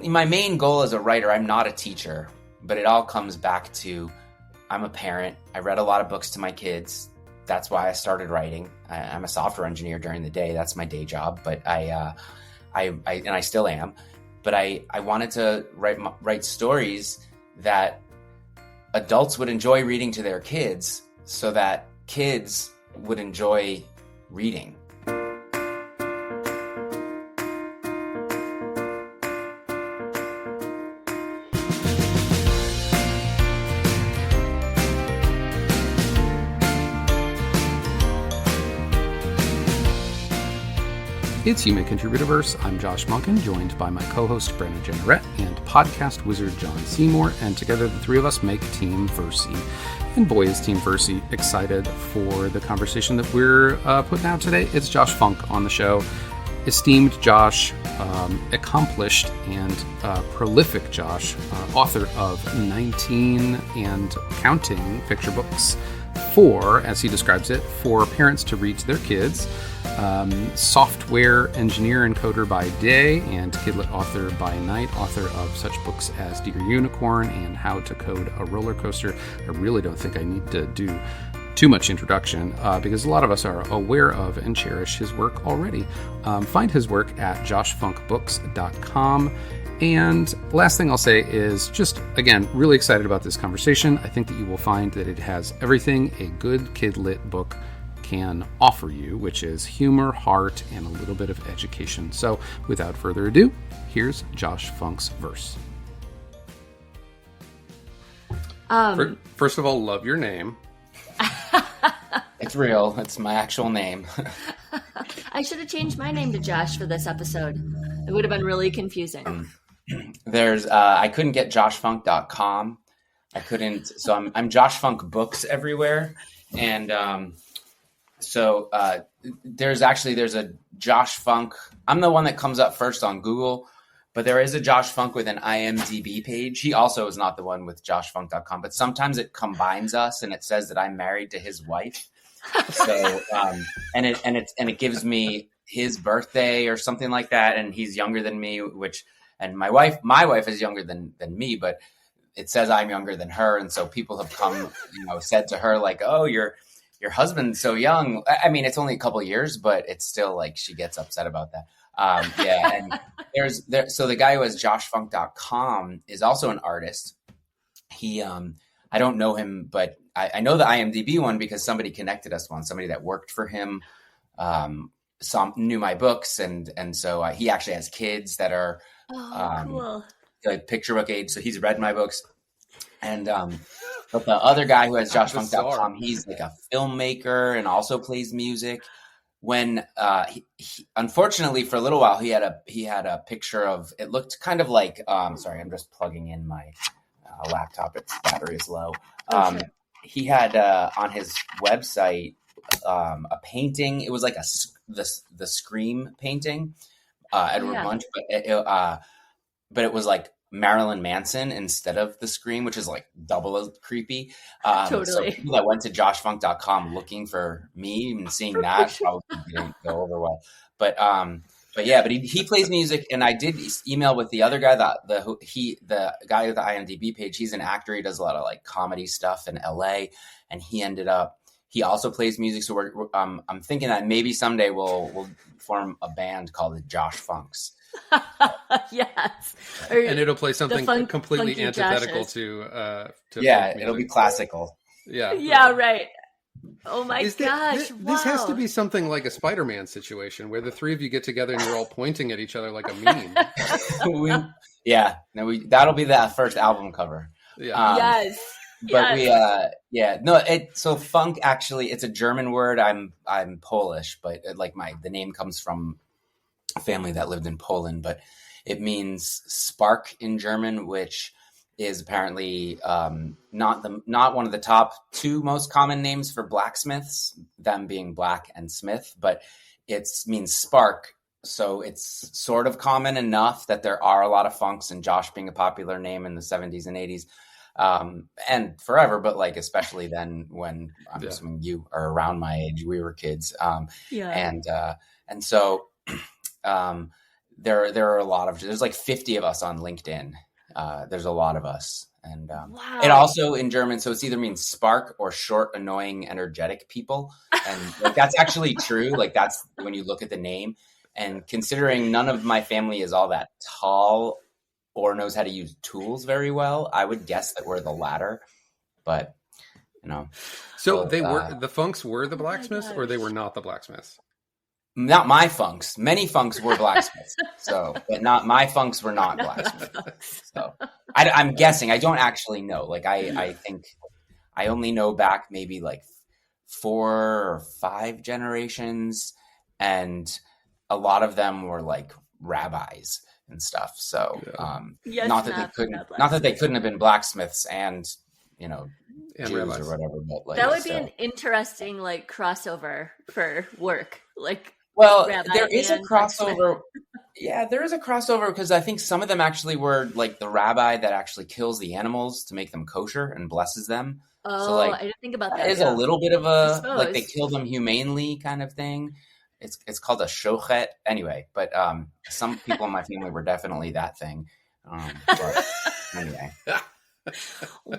My main goal as a writer, I'm not a teacher, but it all comes back to I'm a parent. I read a lot of books to my kids. That's why I started writing. I'm a software engineer during the day. That's my day job, but I still am. But I wanted to write stories that adults would enjoy reading to their kids, so that kids would enjoy reading. It's Human Contributorverse. I'm Josh Munkin, joined by my co-host Brandon Jennerette and podcast wizard John Seymour, and together the three of us make Team Versey. And boy, is Team Versey excited for the conversation that we're putting out today. It's Josh Funk on the show. Esteemed Josh, accomplished and prolific Josh, author of 19 and counting picture books for, as he describes it, for parents to read to their kids. Software engineer and coder by day and kidlit author by night, author of such books as Dear Unicorn and How to Code a Roller Coaster. I really don't think I need to do too much introduction because a lot of us are aware of and cherish his work already. Find his work at joshfunkbooks.com. And last thing I'll say is just, again, really excited about this conversation. I think that you will find that it has everything a good kidlit book can offer you, which is humor, heart, and a little bit of education. So without further ado, here's Josh Funk's verse. First of all, love your name. It's real. It's my actual name. I should have changed my name to Josh for this episode. It would have been really confusing. There's I couldn't get joshfunk.com. I couldn't, so I'm Josh Funk Books everywhere. And so there's a Josh Funk. I'm the one that comes up first on Google, but there is a Josh Funk with an IMDb page. He also is not the one with joshfunk.com, but sometimes it combines us and it says that I'm married to his wife. So and it gives me his birthday or something like that, and he's younger than me, and my wife is younger than me, but it says I'm younger than her, and so people have come, said to her like, "Oh, your husband's so young." I mean, it's only a couple of years, but it's still like she gets upset about that. And so the guy who has joshfunk.com is also an artist. He, I don't know him, but I know the IMDb one because somebody connected us once. Somebody that worked for him, knew my books, and so he actually has kids that are cool. Like picture book age. So he's read my books, and but the other guy who has joshfunk.com, he's like a filmmaker and also plays music. When he unfortunately for a little while he had a picture of, it looked kind of like sorry, I'm just plugging in my laptop, its battery is low. He had on his website a painting. It was like the Scream painting, Edward Munch, but it was like Marilyn Manson instead of the Scream, which is like double as creepy. Totally. So people that went to joshfunk.com looking for me and seeing that probably didn't go over well. But he plays music, and I did email with the other guy, the guy with the IMDb page. He's an actor. He does a lot of like comedy stuff in LA, and he also plays music. So I'm thinking that maybe someday we'll form a band called the Josh Funks. Yes. And it'll play something completely antithetical to it'll be classical. Yeah, right. Oh my gosh. This has to be something like a Spider-Man situation where the three of you get together and you're all pointing at each other like a meme. That'll be the first album cover. Yeah. But so funk, actually, it's a German word. I'm Polish, but the name comes from a family that lived in Poland, but it means spark in German, which is apparently not one of the top two most common names for blacksmiths, them being black and smith, but it means spark. So it's sort of common enough that there are a lot of funks, and Josh being a popular name in the 70s and 80s. And forever, but like, especially then when I'm assuming you are around my age, we were kids. And so, there are a lot of, there's like 50 of us on LinkedIn. There's a lot of us. And Wow. it also in German, so it's either means spark or short, annoying, energetic people. And like, that's actually true. Like that's when you look at the name. And considering none of my family is all that tall or knows how to use tools very well, I would guess that we're the latter. But, you know. So they were, the Funks were the blacksmiths, gosh. or they were not the blacksmiths? Not my Funks. Many Funks were blacksmiths. So, but not my Funks were not blacksmiths. So I'm guessing. I don't actually know. Like I think I only know back maybe like 4 or 5 generations, and a lot of them were like rabbis and stuff. So Yes, not that they couldn't have been blacksmiths and and Jews rabbis. or whatever. But like, That would be an interesting like crossover for work. Like, well, rabbi there is a and crossover. Yeah, there is a crossover because I think some of them actually were like the rabbi that actually kills the animals to make them kosher and blesses them. Oh, So like I didn't think about that. that is a little bit of a suppose. like they kill them humanely kind of thing. It's called a shochet anyway, but some people in my family were definitely that thing. But anyway,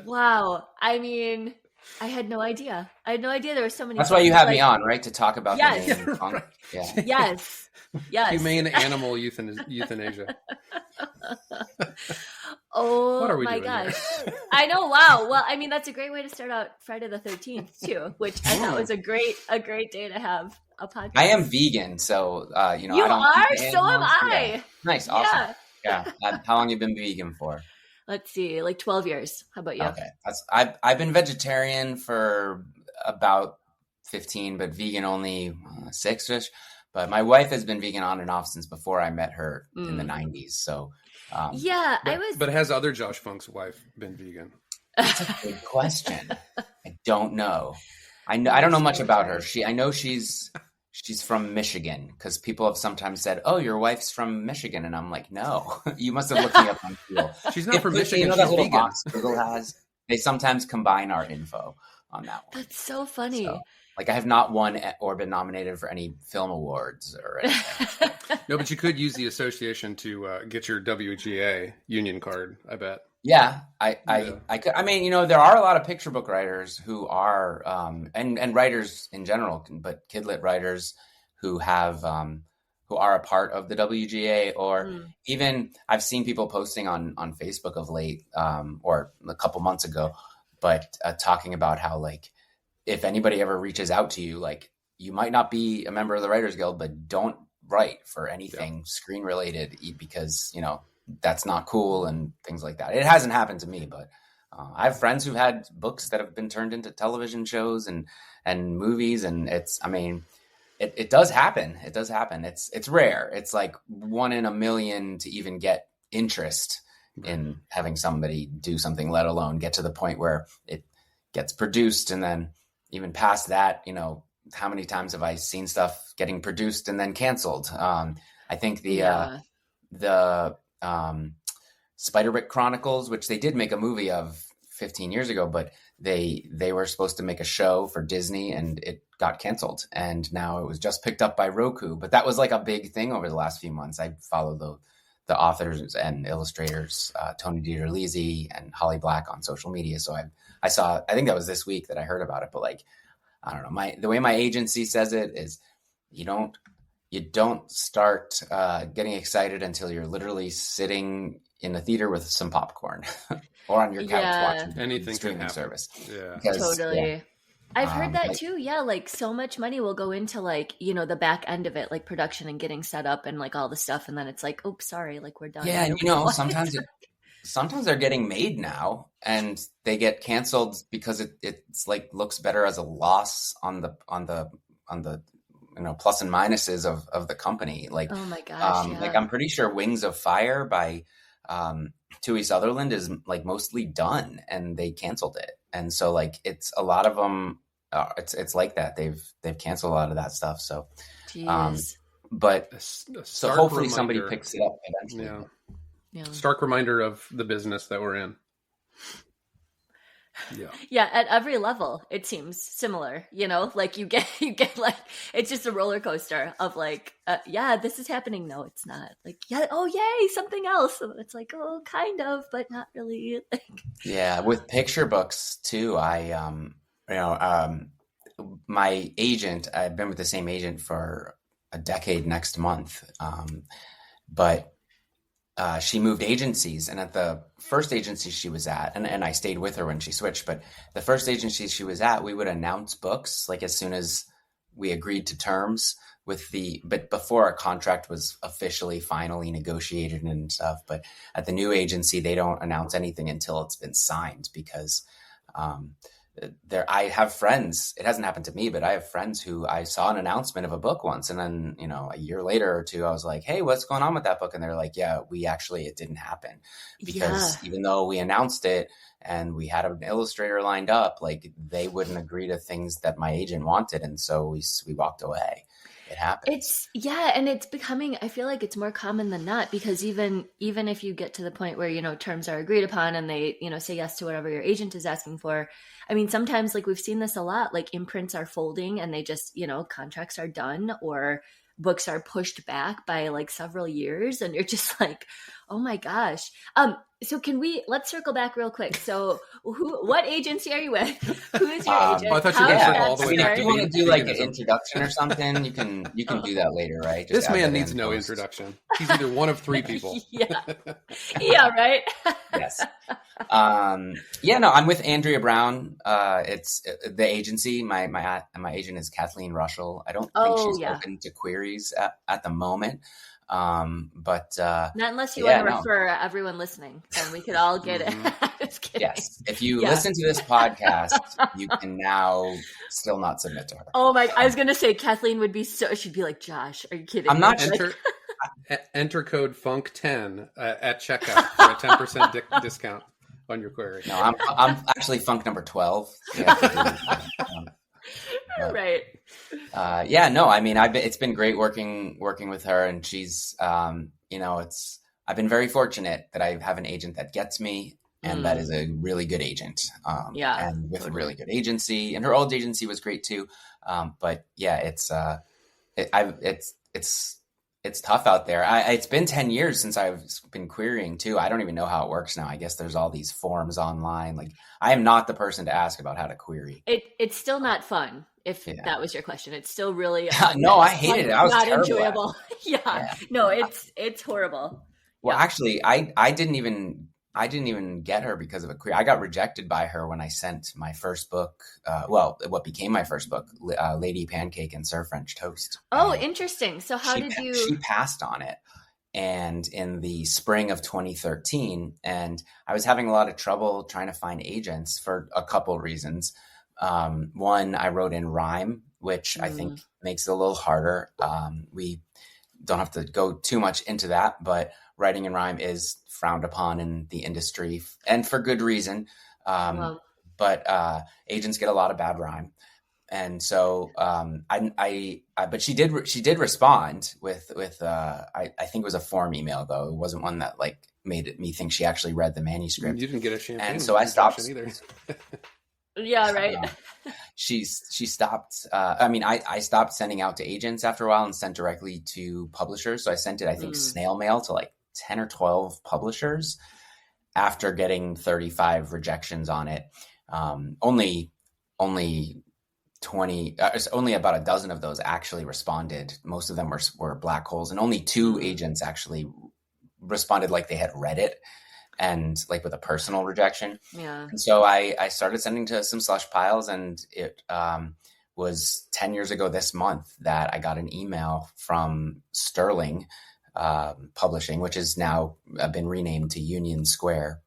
Wow. I mean, I had no idea. I had no idea there were so many. that's why you have like, me on, right, to talk about Yes. the name funk. Yeah. Yes. Yes. Humane animal euthanasia. Oh What are we my doing here? gosh. I know. Wow. Well, I mean, that's a great way to start out Friday the 13th too, which I thought was a great day to have a podcast. I am vegan, so You I don't are? eat So am animals. I. Yeah. Nice, awesome. Yeah. Yeah. How long have you been vegan for? Let's see, like 12 years. How about you? Okay. I've been vegetarian for about 15, but vegan only 6-ish. But my wife has been vegan on and off since before I met her in the 90s. So Yeah, I was. But has other Josh Funk's wife been vegan? that's a good question. I don't know. I don't know much about her. I know she's from Michigan, because people have sometimes said, "Oh, your wife's from Michigan," and I'm like, "No, you must have looked me up on Google." She's not from Michigan. You know She's that little vegan. box Google has? They sometimes combine our info on that one. That's so funny. So, like, I have not won or been nominated for any film awards or anything. No, but you could use the association to get your WGA union card, I bet. Yeah, I could. I mean, there are a lot of picture book writers who are, and writers in general, but kidlit writers who have, who are a part of the WGA, or even I've seen people posting on Facebook of late, or a couple months ago, but talking about how, like, if anybody ever reaches out to you, like, you might not be a member of the Writers Guild, but don't write for anything screen related, because that's not cool and things like that. It hasn't happened to me, but I have friends who've had books that have been turned into television shows and movies, and it does happen. It does happen. It's rare. It's like 1 in a million to even get interest in having somebody do something, let alone get to the point where it gets produced. And then even past that, how many times have I seen stuff getting produced and then canceled? I think the Spiderwick Chronicles, which they did make a movie of 15 years ago, but they were supposed to make a show for Disney and it got canceled, and now it was just picked up by Roku. But that was like a big thing over the last few months. I follow the authors and illustrators, Tony DiTerlizzi and Holly Black, on social media. So I saw, I think that was this week that I heard about it, but like, I don't know, the way my agency says it is, you don't start getting excited until you're literally sitting in a theater with some popcorn or on your couch watching anything streaming service. Yeah, Totally. Yeah. I've heard that too. Yeah, like so much money will go into like the back end of it, like production and getting set up and like all the stuff, and then it's like, oops, sorry, like we're done. Yeah, and sometimes they're getting made now and they get canceled because it's like looks better as a loss on the plus and minuses of the company. Like, oh my gosh, like I'm pretty sure Wings of Fire by Tui Sutherland is like mostly done and they canceled it. And so like it's a lot of them. It's like that. They've canceled a lot of that stuff. So, but so hopefully somebody picks it up eventually. Yeah. Stark reminder of the business that we're in. Yeah. Yeah, at every level, it seems similar. Like you get like it's just a roller coaster of like, yeah, this is happening. No, it's not. Like, yeah, oh yay, something else. It's like, oh, kind of, but not really. Yeah, with picture books too. You know, my agent. I've been with the same agent for a decade next month, but she moved agencies, and at the first agency she was at, and I stayed with her when she switched, but the first agency she was at, we would announce books like as soon as we agreed to terms but before our contract was officially finally negotiated and stuff. But at the new agency, they don't announce anything until it's been signed because I have friends. It hasn't happened to me, but I have friends who I saw an announcement of a book once, and then a year later or two, I was like, "Hey, what's going on with that book?" And they're like, "Yeah, it didn't happen because even though we announced it and we had an illustrator lined up, like they wouldn't agree to things that my agent wanted, and so we walked away." It happens. And it's becoming, I feel like it's more common than not, because even if you get to the point where, terms are agreed upon and they, say yes to whatever your agent is asking for. I mean, sometimes like we've seen this a lot, like imprints are folding and they just, contracts are done or books are pushed back by like several years. And you're just like, oh my gosh. So let's circle back real quick. So what agency are you with? Who is your agent? I thought you were going to circle all the way back. If you want to do like an introduction or something, you can do that later, right? This man needs no introduction. He's either one of three people. Yeah, right. Yes. I'm with Andrea Brown. It's the agency. My agent is Kathleen Russell. I don't think she's open to queries at the moment. But not unless you want to refer everyone listening, and we could all get it. Just kidding. Yes, if you listen to this podcast, you can now still not submit to her. Oh my! I was going to say Kathleen would be she'd be like, Josh, are you kidding? I'm not. Enter code FUNK10 at checkout for a 10% discount on your query. No, I'm actually Funk number 12. Right. I mean, it's been great working with her, and she's, I've been very fortunate that I have an agent that gets me, and that is a really good agent. And with a really good agency, and her old agency was great too. But yeah, it's tough out there. It's been 10 years since I've been querying too. I don't even know how it works now. I guess there's all these forums online. Like, I am not the person to ask about how to query. It's still not fun. If that was your question, it's still really no, I hated it. I was not terrible enjoyable. No, it's horrible. Well, actually, I didn't even get her because of a query. I got rejected by her when I sent my first book. What became my first book, Lady Pancake and Sir French Toast. Oh, interesting. So how did you? She passed on it, and in the spring of 2013, and I was having a lot of trouble trying to find agents for a couple reasons. One, I wrote in rhyme, which I think makes it a little harder. We don't have to go too much into that, but writing in rhyme is frowned upon in the industry, and for good reason. But agents get a lot of bad rhyme. And so but she did respond with I think it was a form email, though. It wasn't one that like made me think she actually read the manuscript. You didn't get a champagne. And so I stopped either. Yeah, right. She stopped. I stopped sending out to agents after a while and sent directly to publishers. So I sent it, I think, snail mail to like 10 or 12 publishers after getting 35 rejections on it. Only 20, only about a dozen of those actually responded. Most of them were black holes, and only 2 agents actually responded like they had read it. And like with a personal rejection. Yeah. And so I started sending to some slush piles, and it was 10 years ago this month that I got an email from Sterling Publishing, which has now been renamed to Union Square.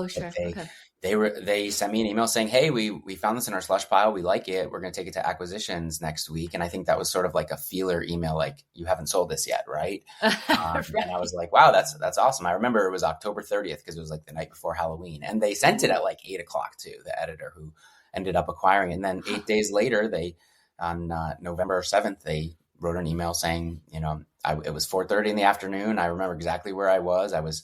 Sure. They sent me an email saying, "Hey, we found this in our slush pile. We like it. We're going to take it to acquisitions next week." And I think that was sort of like a feeler email, like, "You haven't sold this yet, right?" Right. And I was like, "Wow, that's awesome." I remember it was October 30th because it was like the night before Halloween, and they sent it at like 8:00 to the editor who ended up acquiring it. And then 8 days later, on November 7th, they wrote an email saying, it was 4:30 in the afternoon. I remember exactly where I was. I was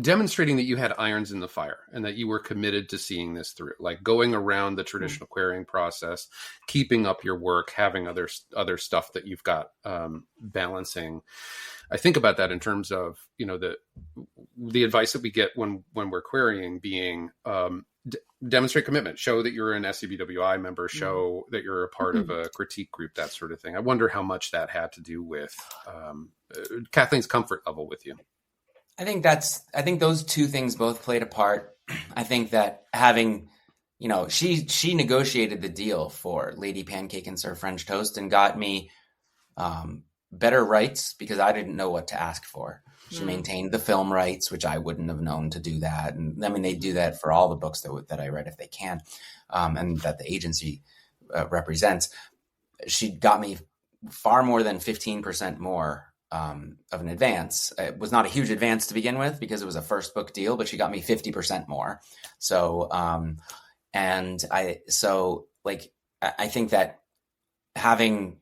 demonstrating that you had irons in the fire and that you were committed to seeing this through, like going around the traditional querying process, keeping up your work, having other stuff that you've got balancing. I think about that in terms of, you know, the advice that we get when we're querying being demonstrate commitment, show that you're an SCBWI member, show that you're a part of a critique group, that sort of thing. I wonder how much that had to do with Kathleen's comfort level with you. I think those two things both played a part. I think that having, you know, she negotiated the deal for Lady Pancake and Sir French Toast and got me better rights because I didn't know what to ask for. She maintained the film rights, which I wouldn't have known to do that. And I mean, they do that for all the books that I write if they can, and that the agency represents. She got me far more than 15% more of an advance. It was not a huge advance to begin with because it was a first book deal, but she got me 50% more. So, I think that having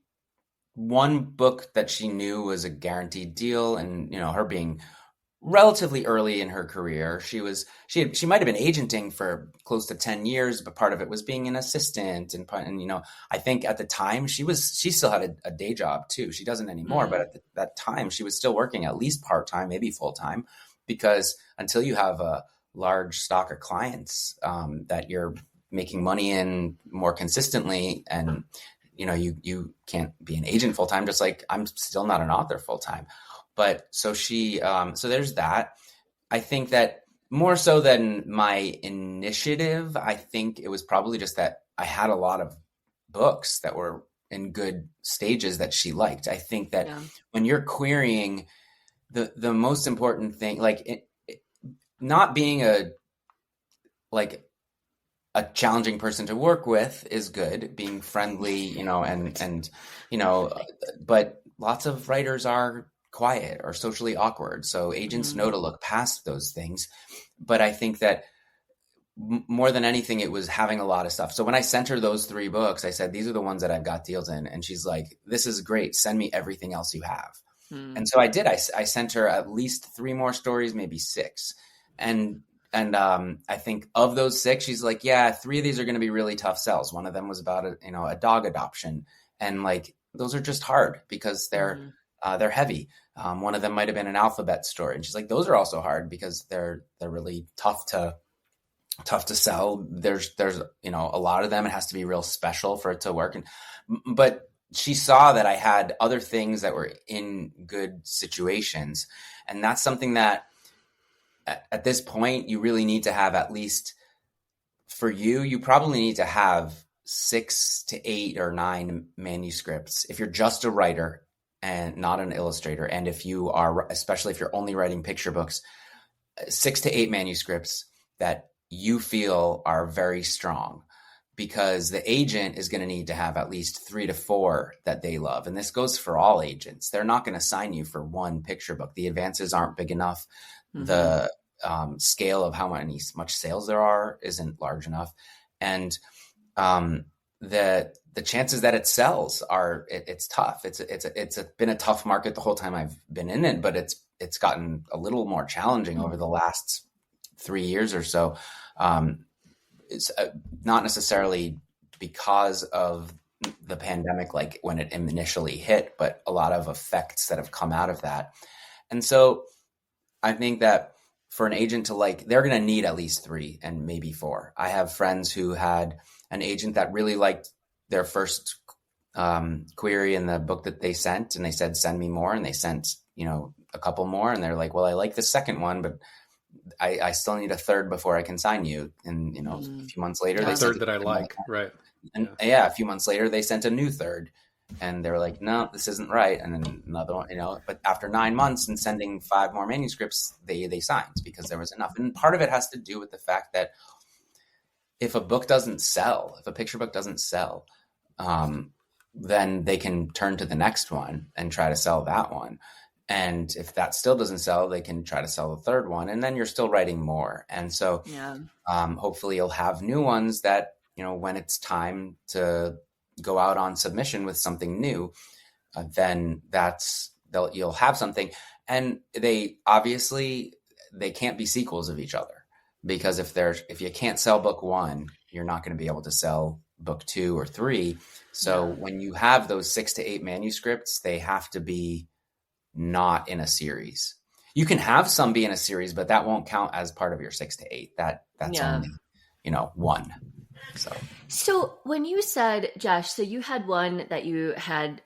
one book that she knew was a guaranteed deal, and, you know, her being relatively early in her career, she might have been agenting for close to 10 years, but part of it was being an assistant, and you know, I think at the time she still had a day job too. She doesn't anymore, but at that time she was still working at least part-time, maybe full-time, because until you have a large stock of clients that you're making money in more consistently, and you know, you can't be an agent full-time, just like I'm still not an author full-time. But so so there's that. I think that more so than my initiative, I think it was probably just that I had a lot of books that were in good stages that she liked. I think that when you're querying, the most important thing, like not being a challenging person to work with is good, being friendly, you know, and you know, but lots of writers are quiet or socially awkward. So agents know to look past those things. But I think that more than anything, it was having a lot of stuff. So when I sent her those 3 books, I said, these are the ones that I've got deals in. And she's like, this is great. Send me everything else you have. And so I did. I sent her at least 3 more stories, maybe 6. And I think of those 6, she's like, yeah, 3 of these are going to be really tough sells. One of them was about a dog adoption. And like, those are just hard because they're heavy. One of them might've been an alphabet story. And she's like, those are also hard because they're really tough to sell. There's, you know, a lot of them, it has to be real special for it to work. But she saw that I had other things that were in good situations. And that's something that at this point, you really need to have, at least for you probably need to have 6 to 8 or 9 manuscripts. If you're just a writer and not an illustrator, and if you are, especially if you're only writing picture books, 6 to 8 manuscripts that you feel are very strong, because the agent is going to need to have at least 3 to 4 that they love. And this goes for all agents. They're not going to sign you for one picture book. The advances aren't big enough. The scale of how much sales there are isn't large enough. And the chances that it sells it's tough. It's been a tough market the whole time I've been in it, but it's gotten a little more challenging over the last 3 years or so. It's not necessarily because of the pandemic, like when it initially hit, but a lot of effects that have come out of that. And so I think that for an agent to like, they're going to need at least 3 and maybe 4. I have friends who had an agent that really liked their first query in the book that they sent, and they said, send me more. And they sent, you know, a couple more, and they're like, well, I like the second one, but I still need a third before I can sign you. And, you know, a few months later, they third that I like. Right. And a few months later, they sent a new third, and they were like, no, this isn't right. And then another one, you know, but after 9 months and sending 5 more manuscripts, they signed because there was enough. And part of it has to do with the fact that if a book doesn't sell, if a picture book doesn't sell, then they can turn to the next one and try to sell that one. And if that still doesn't sell, they can try to sell the third one, and then you're still writing more. And so hopefully you'll have new ones that, you know, when it's time to go out on submission with something new, then you'll have something. And they obviously, they can't be sequels of each other, because if you can't sell book 1, you're not going to be able to sell book 2 or 3. So when you have those 6 to 8 manuscripts, they have to be not in a series. You can have some be in a series, but that won't count as part of your 6 to 8. That's only, 1. So when you said, Josh, so you had one that you had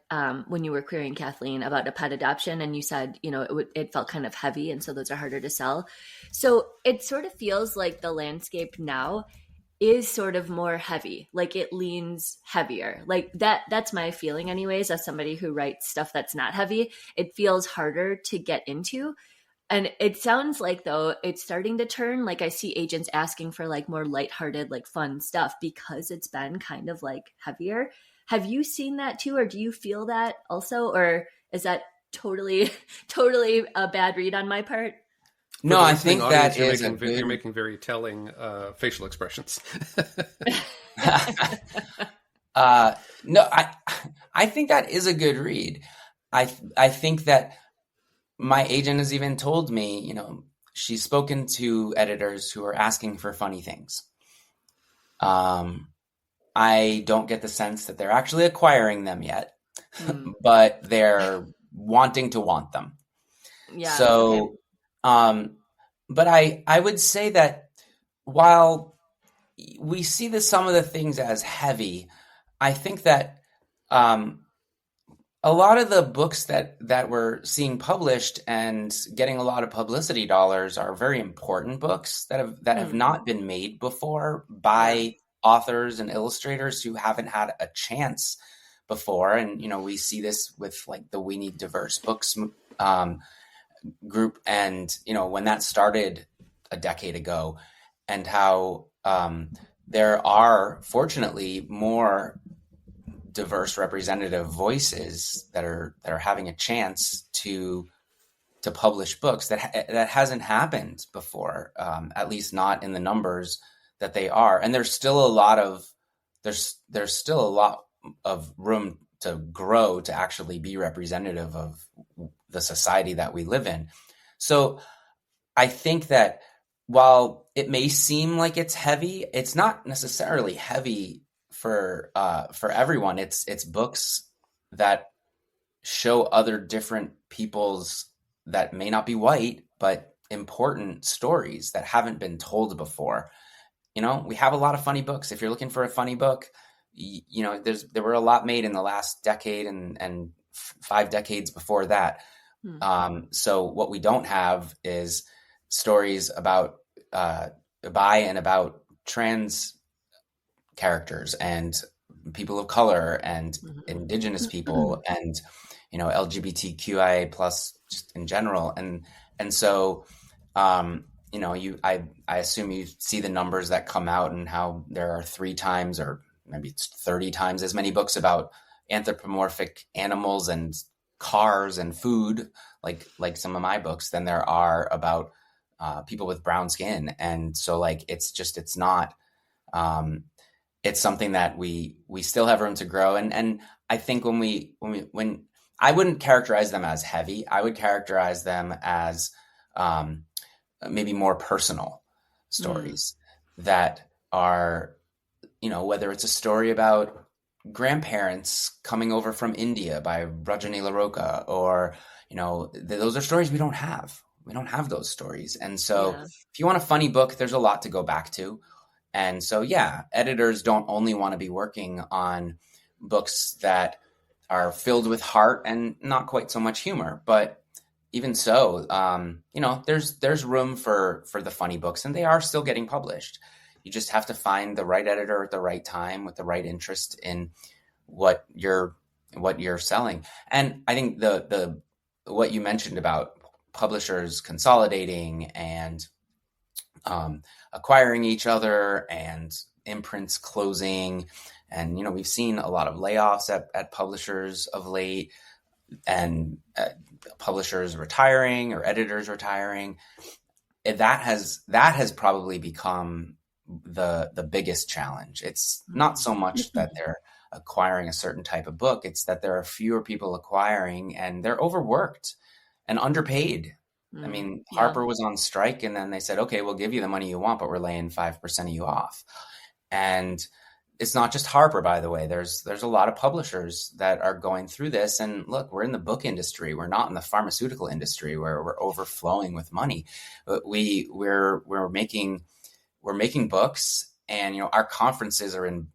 when you were querying Kathleen about a pet adoption, and you said, it felt kind of heavy, and so those are harder to sell. So it sort of feels like the landscape now is sort of more heavy, like it leans heavier. Like that's my feeling anyways, as somebody who writes stuff that's not heavy. It feels harder to get into. And it sounds like, though, it's starting to turn. Like I see agents asking for like more lighthearted, like fun stuff, because it's been kind of like heavier. Have you seen that too? Or do you feel that also? Or is that totally a bad read on my part? No, I think that you're making very telling facial expressions. No, I think that is a good read. I think that my agent has even told me, she's spoken to editors who are asking for funny things. I don't get the sense that they're actually acquiring them yet, but they're wanting to want them. Yeah. So, but I would say that while we see some of the things as heavy, I think that a lot of the books that we're seeing published and getting a lot of publicity dollars are very important books that have not been made before by authors and illustrators who haven't had a chance before. And, we see this with like the We Need Diverse Books group, and, when that started a decade ago, and how there are fortunately more diverse representative voices that are having a chance to publish books. That hasn't happened before, at least not in the numbers that they are. And there's still a lot of room to grow to actually be representative of the society that we live in. So I think that while it may seem like it's heavy, it's not necessarily heavy for everyone. It's books that show other different people's, that may not be white, but important stories that haven't been told before. We have a lot of funny books. If you're looking for a funny book, there were a lot made in the last decade and 5 decades before that. So what we don't have is stories about by and about trans characters and people of color and indigenous people and LGBTQIA plus just in general, and so I assume you see the numbers that come out and how there are 3 times or maybe it's 30 times as many books about anthropomorphic animals and cars and food, like some of my books, than there are about people with brown skin. And so it's not. It's something that we still have room to grow. And I think when I wouldn't characterize them as heavy, I would characterize them as maybe more personal stories that are, whether it's a story about grandparents coming over from India by Rajani LaRocca, or, those are stories we don't have. We don't have those stories. And so if you want a funny book, there's a lot to go back to. And so, editors don't only want to be working on books that are filled with heart and not quite so much humor. But even so, there's room for the funny books, and they are still getting published. You just have to find the right editor at the right time with the right interest in what you're selling. And I think the what you mentioned about publishers consolidating and acquiring each other and imprints closing. And, we've seen a lot of layoffs at publishers of late, and publishers retiring or editors retiring. That has probably become the biggest challenge. It's not so much that they're acquiring a certain type of book. It's that there are fewer people acquiring, and they're overworked and underpaid I mean, Yeah. Harper was on strike, and then they said, okay, we'll give you the money you want, but we're laying 5% of you off. And it's not just Harper, by the way. There's a lot of publishers that are going through this. And look, we're in the book industry. We're not in the pharmaceutical industry where we're overflowing with money. But we're making books, and our conferences are in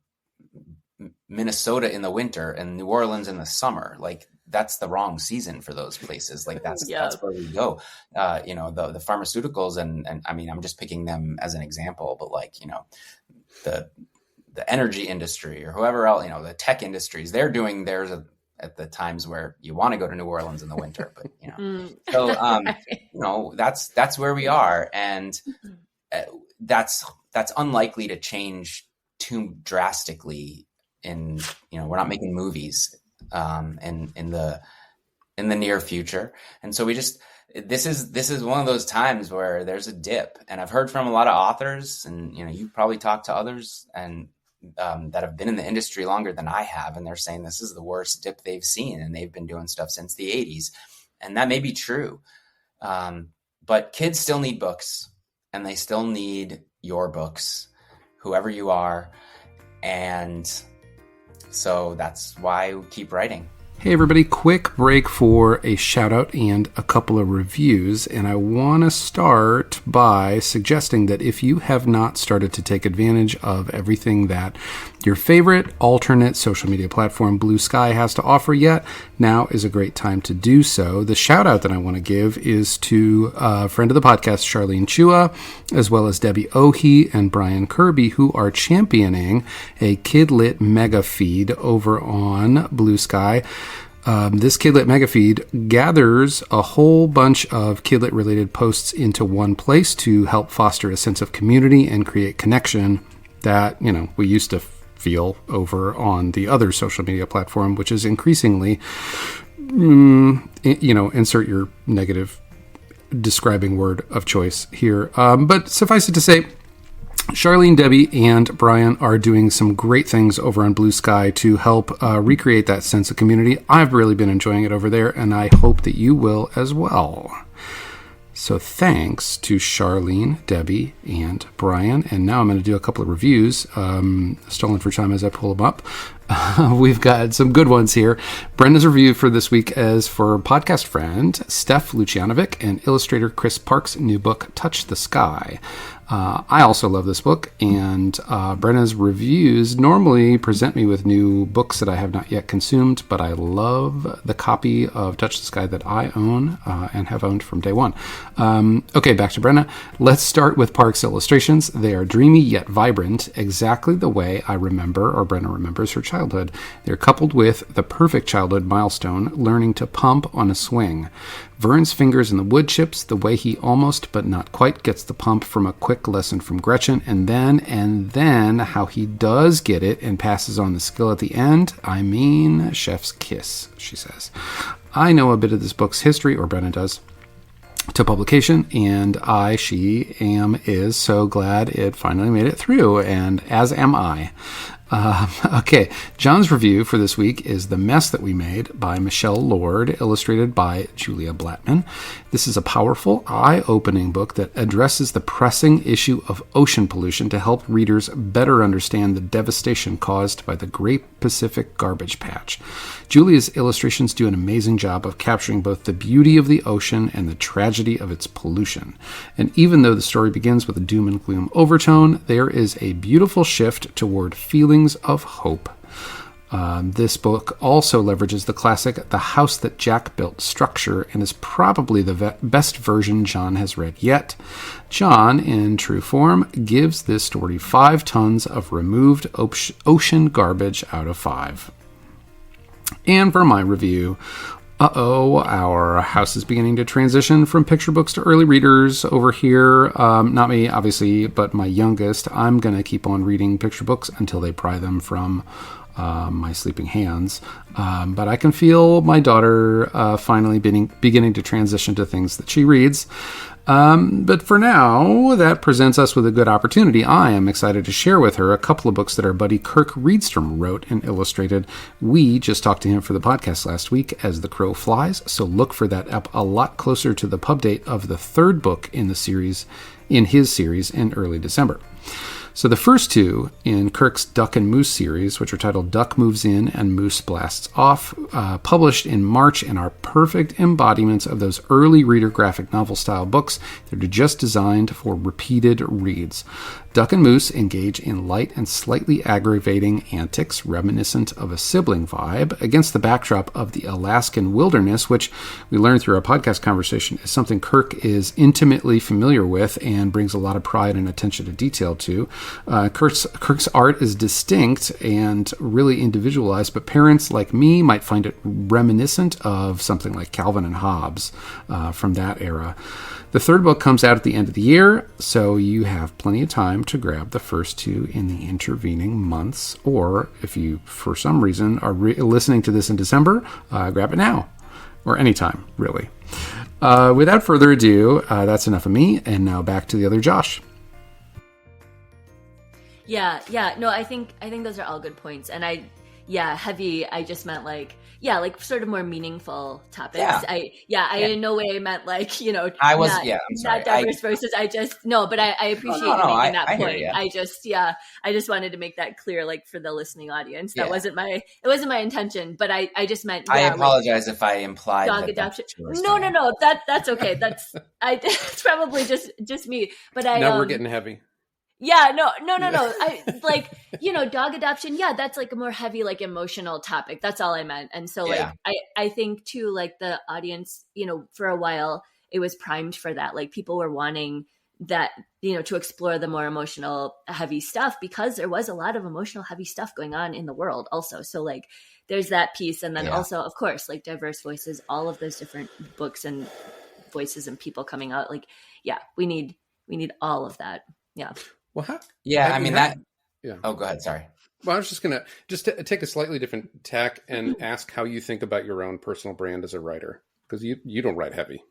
Minnesota in the winter and New Orleans in the summer. Like, that's the wrong season for those places. Like, that's where we go. The pharmaceuticals, and I mean, I'm just picking them as an example, but like, the energy industry or whoever else, the tech industries, they're doing theirs at the times where you want to go to New Orleans in the winter, but so that's where we are, and that's unlikely to change too drastically. We're not making movies in the near future, and so this is one of those times where there's a dip, and I've heard from a lot of authors, and you've probably talked to others and that have been in the industry longer than I have, and they're saying this is the worst dip they've seen, and they've been doing stuff since the 80s, and that may be true, but kids still need books, and they still need your books, whoever you are, and so that's why we keep writing. Hey everybody, quick break for a shout out and a couple of reviews, and I want to start by suggesting that if you have not started to take advantage of everything that your favorite alternate social media platform Bluesky has to offer yet, now is a great time to do so. The shout out that I want to give is to a friend of the podcast, Charlene Chua, as well as Debbie Ohi and Brian Kirby, who are championing a Kidlit mega feed over on Bluesky. This Kidlit mega feed gathers a whole bunch of Kidlit related posts into one place to help foster a sense of community and create connection that, we used to feel over on the other social media platform, which is increasingly, insert your negative describing word of choice here. But suffice it to say, Charlene, Debbie, and Brian are doing some great things over on Bluesky to help recreate that sense of community. I've really been enjoying it over there, and I hope that you will as well. So thanks to Charlene, Debbie, and Brian. And now I'm going to do a couple of reviews, stolen for time as I pull them up. We've got some good ones here. Brenda's review for this week is for podcast friend Steph Lucianovic and illustrator Chris Park's new book, Touch the Sky. I also love this book, and Brenna's reviews normally present me with new books that I have not yet consumed, but I love the copy of Touch the Sky that I own and have owned from day one. Okay, back to Brenna. Let's start with Park's illustrations. They are dreamy yet vibrant, exactly the way I remember, or Brenna remembers, her childhood. They're coupled with the perfect childhood milestone, learning to pump on a swing. Vern's fingers in the wood chips, the way he almost but not quite gets the pump from a quick lesson from Gretchen, and then how he does get it and passes on the skill at the end. I mean, chef's kiss, she says. I know a bit of this book's history, or Brenna does, to publication, and is so glad it finally made it through, and as am I. Okay, John's review for this week is The Mess That We Made by Michelle Lord, illustrated by Julia Blattman. This is a powerful, eye-opening book that addresses the pressing issue of ocean pollution to help readers better understand the devastation caused by the Great Pacific Garbage Patch. Julia's illustrations do an amazing job of capturing both the beauty of the ocean and the tragedy of its pollution. And even though the story begins with a doom and gloom overtone, there is a beautiful shift toward feelings of hope. This book also leverages the classic The House That Jack Built structure and is probably the best version John has read yet. John, in true form, gives this story 5 tons of removed ocean garbage out of 5. And for my review, our house is beginning to transition from picture books to early readers over here. Not me, obviously, but my youngest. I'm going to keep on reading picture books until they pry them from my sleeping hands. But I can feel my daughter finally beginning to transition to things that she reads. But for now, that presents us with a good opportunity. I am excited to share with her a couple of books that our buddy Kirk Reedstrom wrote and illustrated. We just talked to him for the podcast last week as the crow flies, so look for that up a lot closer to the pub date of the third book in his series in early December. So the first two in Kirk's Duck and Moose series, which are titled Duck Moves In and Moose Blasts Off, published in March, and are perfect embodiments of those early reader graphic novel style books that are just designed for repeated reads. Duck and Moose engage in light and slightly aggravating antics reminiscent of a sibling vibe against the backdrop of the Alaskan wilderness, which we learned through our podcast conversation is something Kirk is intimately familiar with and brings a lot of pride and attention to detail to. Kirk's art is distinct and really individualized, but parents like me might find it reminiscent of something like Calvin and Hobbes from that era. The third book comes out at the end of the year, so you have plenty of time to grab the first two in the intervening months, or if you, for some reason, are listening to this in December, grab it now, or anytime, really. Without further ado, that's enough of me, and now back to the other Josh. Yeah. No, I think those are all good points, and heavy. I just meant like sort of more meaningful topics. Yeah. I in no way meant like, I was, not, I'm sorry. not diverse voices. But I appreciate you making that point. I just wanted to make that clear, like for the listening audience. That wasn't my intention, but I just meant, I apologize if I implied dog adoption. No, that's okay. It's probably just me, but now we're getting heavy. Yeah, no. I like, dog adoption. Yeah, that's like a more heavy, like emotional topic. That's all I meant. And so I think too, like the audience, for a while it was primed for that. Like people were wanting that, to explore the more emotional heavy stuff because there was a lot of emotional heavy stuff going on in the world also. So like there's that piece. And then also, of course, like diverse voices, all of those different books and voices and people coming out. Like, we need all of that. Yeah. Well, Oh, go ahead. Sorry. Well, I was just going to take a slightly different tack and ask how you think about your own personal brand as a writer, because you don't write heavy.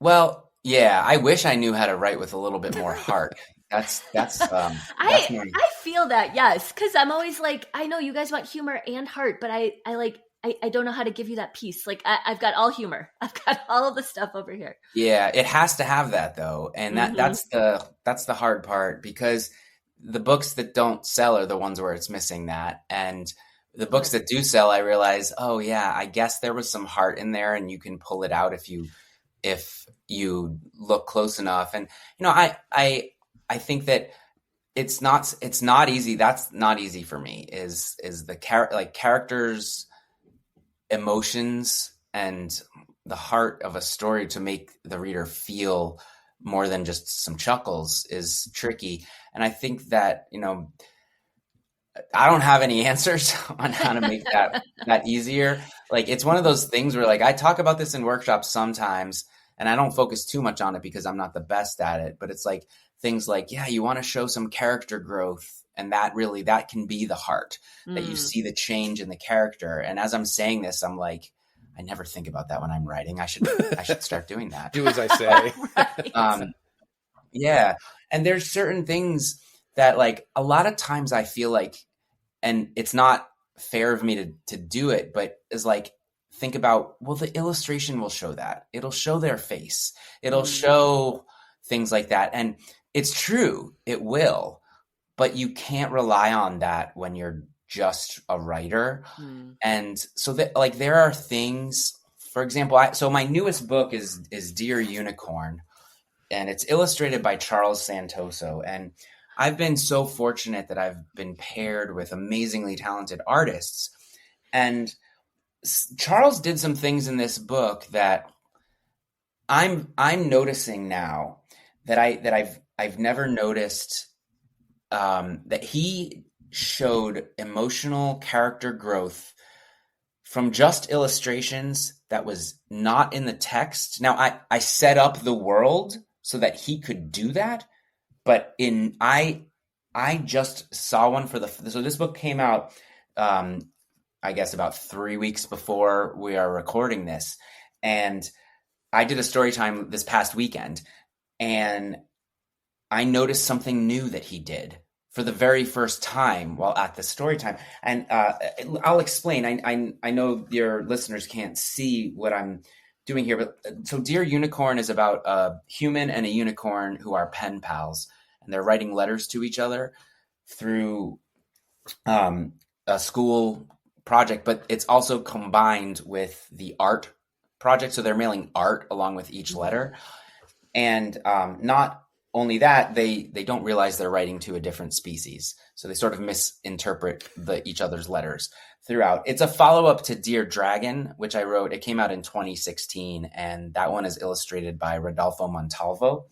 Well, I wish I knew how to write with a little bit more heart. That's I feel that, yes, because I'm always like, I know you guys want humor and heart, but I don't know how to give you that piece. Like I've got all humor. I've got all of the stuff over here. Yeah, it has to have that though. And that's the hard part, because the books that don't sell are the ones where it's missing that. And the books that do sell, I realize, I guess there was some heart in there and you can pull it out if you look close enough. And, I think that it's not easy. That's not easy for me is the characters, emotions and the heart of a story to make the reader feel more than just some chuckles is tricky. And I think that, I don't have any answers on how to make that easier. Like, it's one of those things where like, I talk about this in workshops sometimes and I don't focus too much on it because I'm not the best at it, but it's like things like, you want to show some character growth. And that can be the heart, that you see the change in the character. And as I'm saying this, I'm like, I never think about that when I'm writing. I should start doing that. Do as I say. Right. And there's certain things that like a lot of times I feel like, and it's not fair of me to do it, but is like, think about, well, the illustration will show that. It'll show their face. It'll show things like that. And it's true, it will. But you can't rely on that when you're just a writer. And so that like, there are things, for example, so my newest book is Dear Unicorn, and it's illustrated by Charles Santoso. And I've been so fortunate that I've been paired with amazingly talented artists. And Charles did some things in this book that I'm noticing now that I've never noticed, that he showed emotional character growth from just illustrations that was not in the text. Now I set up the world so that he could do that, but I just saw one so this book came out, I guess about 3 weeks before we are recording this. And I did a story time this past weekend, and I noticed something new that he did for the very first time while at the story time. And I'll explain. I know your listeners can't see what I'm doing here, but so Dear Unicorn is about a human and a unicorn who are pen pals, and they're writing letters to each other through a school project, but it's also combined with the art project. So they're mailing art along with each letter. And not only that, they don't realize they're writing to a different species. So they sort of misinterpret each other's letters throughout. It's a follow-up to Dear Dragon, which I wrote. It came out in 2016, and that one is illustrated by Rodolfo Montalvo.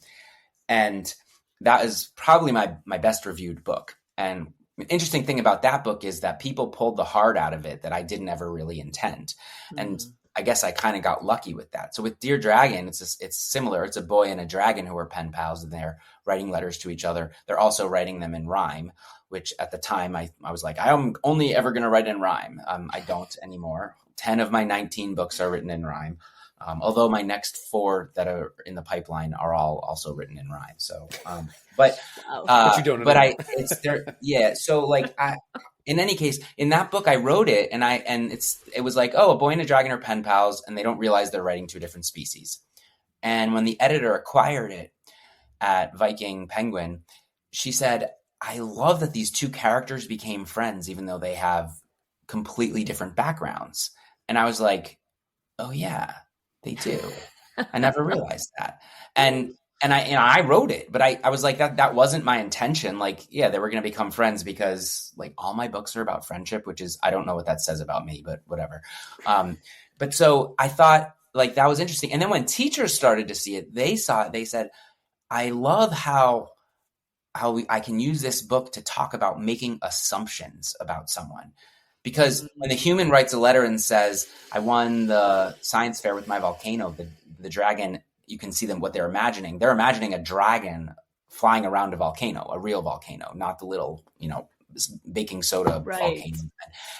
And that is probably my best reviewed book. And the interesting thing about that book is that people pulled the heart out of it that I didn't ever really intend. And I guess I kind of got lucky with that. So with Dear Dragon, it's similar. It's a boy and a dragon who are pen pals, and they're writing letters to each other. They're also writing them in rhyme, which at the time I was like, I'm only ever going to write in rhyme. I don't anymore. 10 of my 19 books are written in rhyme. Although my next 4 that are in the pipeline are all also written in rhyme. So, but you don't. But it's there. Yeah. So like in any case, in that book, I wrote it, and it was like, oh, a boy and a dragon are pen pals, and they don't realize they're writing to a different species. And when the editor acquired it at Viking Penguin, she said, I love that these 2 characters became friends, even though they have completely different backgrounds. And I was like, oh yeah, they do. I never realized that. And I wrote it, but I was like, that wasn't my intention. Like, yeah, they were going to become friends because like all my books are about friendship, which is, I don't know what that says about me, but whatever. But so I thought like that was interesting. And then when teachers started to see it, they saw it, they said, I love how I can use this book to talk about making assumptions about someone. Because when the human writes a letter and says, I won the science fair with my volcano, the dragon, you can see them what they're imagining. They're imagining a dragon flying around a volcano, a real volcano, not the little, baking soda volcano.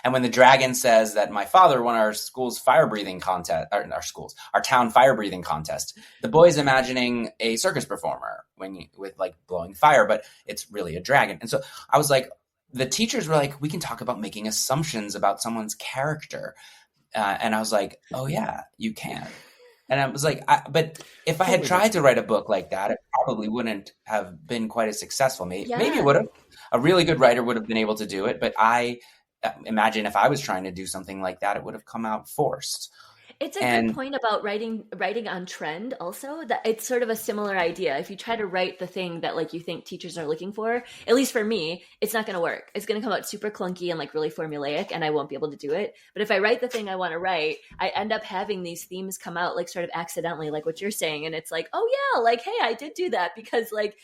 And when the dragon says that my father won our school's fire breathing contest, or our town fire breathing contest, the boy's imagining a circus performer with like blowing fire, but it's really a dragon. And so I was like, the teachers were like, we can talk about making assumptions about someone's character. And I was like, oh yeah, you can. And I was like, but if I had tried to write a book like that, it probably wouldn't have been quite as successful. Maybe it would have. A really good writer would have been able to do it. But I imagine if I was trying to do something like that, it would have come out forced. It's a good point about writing on trend also, that it's sort of a similar idea. If you try to write the thing that like you think teachers are looking for, at least for me, it's not going to work. It's going to come out super clunky and like really formulaic, and I won't be able to do it. But if I write the thing I want to write, I end up having these themes come out like sort of accidentally, like what you're saying. And it's like, oh yeah, like, hey, I did do that because like,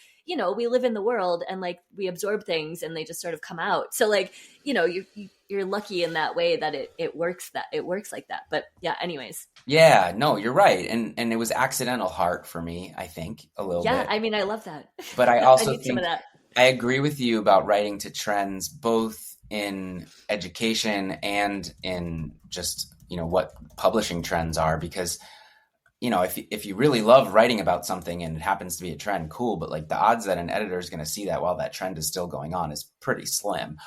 we live in the world and like we absorb things and they just sort of come out. So like, you're lucky in that way that it works like that. But yeah, anyways. Yeah, no, you're right. And it was accidental heart for me, I think, a little bit. Yeah, I mean, I love that. But I also think some of that. I agree with you about writing to trends, both in education and in just, what publishing trends are, because if you really love writing about something and it happens to be a trend, cool. But like the odds that an editor is going to see that while that trend is still going on is pretty slim,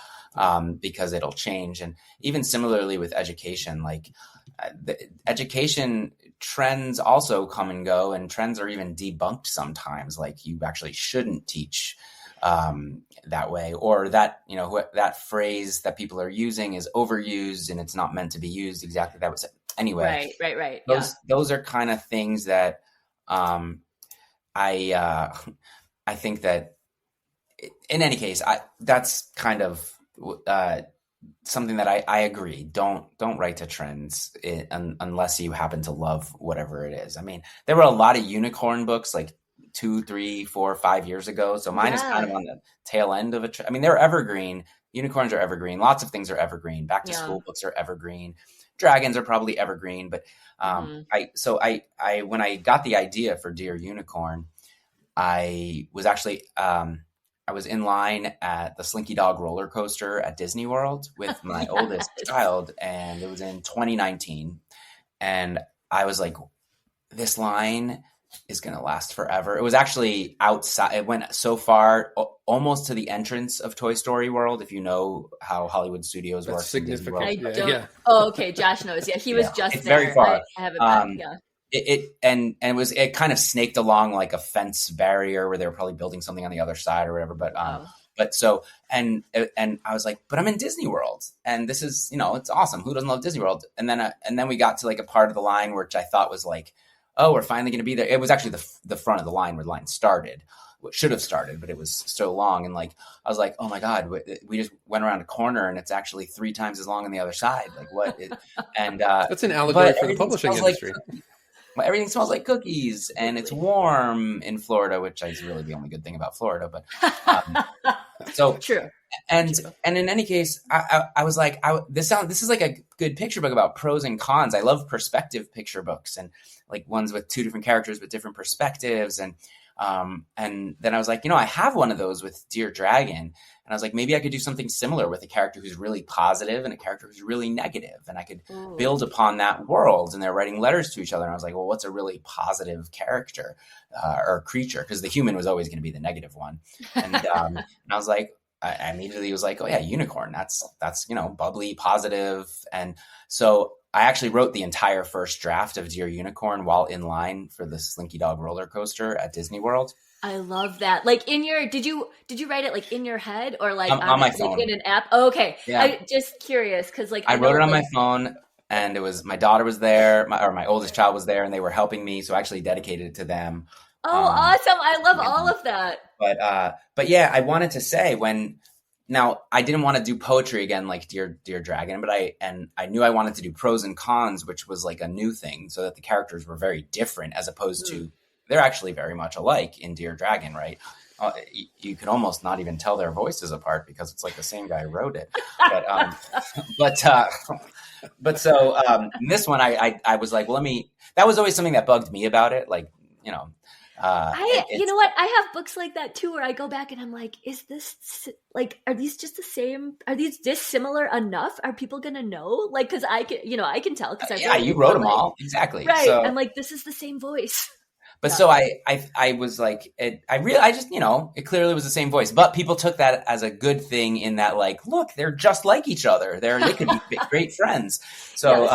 because it'll change. And even similarly with education, like the education trends also come and go, and trends are even debunked sometimes. Like you actually shouldn't teach that way, or that, that phrase that people are using is overused and it's not meant to be used exactly that was it. Anyway, right. Those are kind of things that I think that in any case, that's kind of something that I agree. Don't write to trends unless you happen to love whatever it is. I mean, there were a lot of unicorn books like 2, 3, 4, 5 years ago. So mine is kind of on the tail end of I mean, they're evergreen. Unicorns are evergreen. Lots of things are evergreen. Back to school books are evergreen. Dragons are probably evergreen, but when I got the idea for Dear Unicorn, I was actually I was in line at the Slinky Dog roller coaster at Disney World with my oldest child, and it was in 2019, and I was like, this line is going to last forever. It was actually outside. It went so far, almost to the entrance of Toy Story World. If you know how Hollywood Studios That's works, significant. I Yeah, don't. yeah. Oh, okay. Josh knows. Yeah, he was Yeah, just it's there. very far. I haven't been. Yeah. It kind of snaked along like a fence barrier where they were probably building something on the other side or whatever. But so and I was like, but I'm in Disney World, and this is, it's awesome. Who doesn't love Disney World? And then we got to like a part of the line which I thought was like, oh, we're finally going to be there. It was actually the front of the line where the line started. It should have started, but it was so long. And like, I was like, oh my God, we just went around a corner and it's actually 3 times as long on the other side. Like what? That's an allegory for the publishing industry. Everything smells like cookies and it's warm in Florida, which is really the only good thing about Florida. But so true. And in any case, I was like, this is like a good picture book about pros and cons. I love perspective picture books and like ones with 2 different characters with different perspectives. And then I was like, I have one of those with Dear Dragon. And I was like, maybe I could do something similar with a character who's really positive and a character who's really negative. And I could build upon that world. And they're writing letters to each other. And I was like, well, what's a really positive character or creature? Because the human was always going to be the negative one. And I was like, I immediately was like, oh yeah, unicorn. That's bubbly, positive. And so I actually wrote the entire first draft of Dear Unicorn while in line for the Slinky Dog roller coaster at Disney World. I love that. Like did you write it like in your head or like on my phone, like in an app? Oh, okay. Yeah. I just curious because like I wrote it on my phone, and it was my daughter was there, my oldest child was there, and they were helping me, so I actually dedicated it to them. Oh, awesome! I love all of that. But yeah, I wanted to say now I didn't want to do poetry again like Dear Dragon, but I knew I wanted to do pros and cons, which was like a new thing, so that the characters were very different as opposed to they're actually very much alike in Dear Dragon, right? You could almost not even tell their voices apart because it's like the same guy who wrote it. But so in this one, I was like, well, that was always something that bugged me about it, like you know what? I have books like that too, where I go back and I'm like, is this like, are these just the same? Are these dissimilar enough? Are people going to know? Like, cause I can tell. Cause you wrote them all. Exactly. Right. So, I'm like, this is the same voice. But so I was like, it clearly was the same voice, but people took that as a good thing in that, like, look, they're just like each other. They could be great friends. So,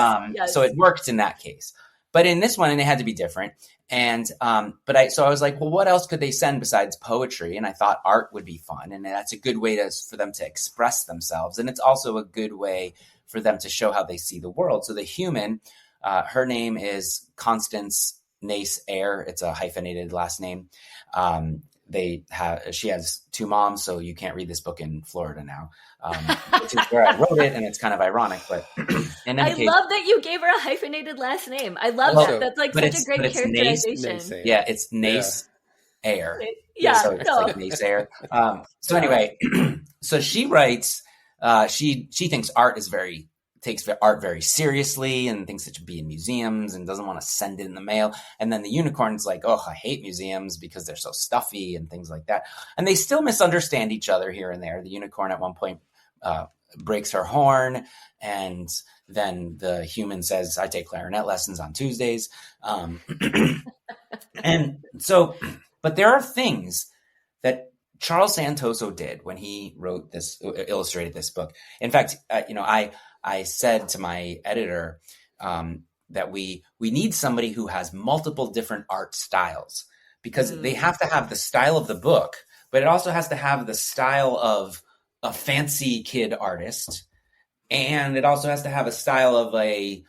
so it worked in that case, but in this one, and it had to be different. And, so I was like, well, what else could they send besides poetry? And I thought art would be fun. And that's a good way for them to express themselves. And it's also a good way for them to show how they see the world. So the human, her name is Constance Nace Air. It's a hyphenated last name. She has 2 moms, so you can't read this book in Florida now, which is where I wrote it, and it's kind of ironic. But in any case, love that you gave her a hyphenated last name. I love that. That's like such a great characterization. It's Nace Air. Yeah, so it's like Nace Air. So anyway, so she writes. She thinks takes art very seriously and thinks it should be in museums and doesn't want to send it in the mail. And then the unicorn's like, oh, I hate museums because they're so stuffy and things like that. And they still misunderstand each other here and there. The unicorn at one point breaks her horn, and then the human says, I take clarinet lessons on Tuesdays. And so, but there are things that Charles Santoso did when he illustrated this book. In fact, I said to my editor that we need somebody who has multiple different art styles, because they have to have the style of the book, but it also has to have the style of a fancy kid artist. And it also has to have a style of a,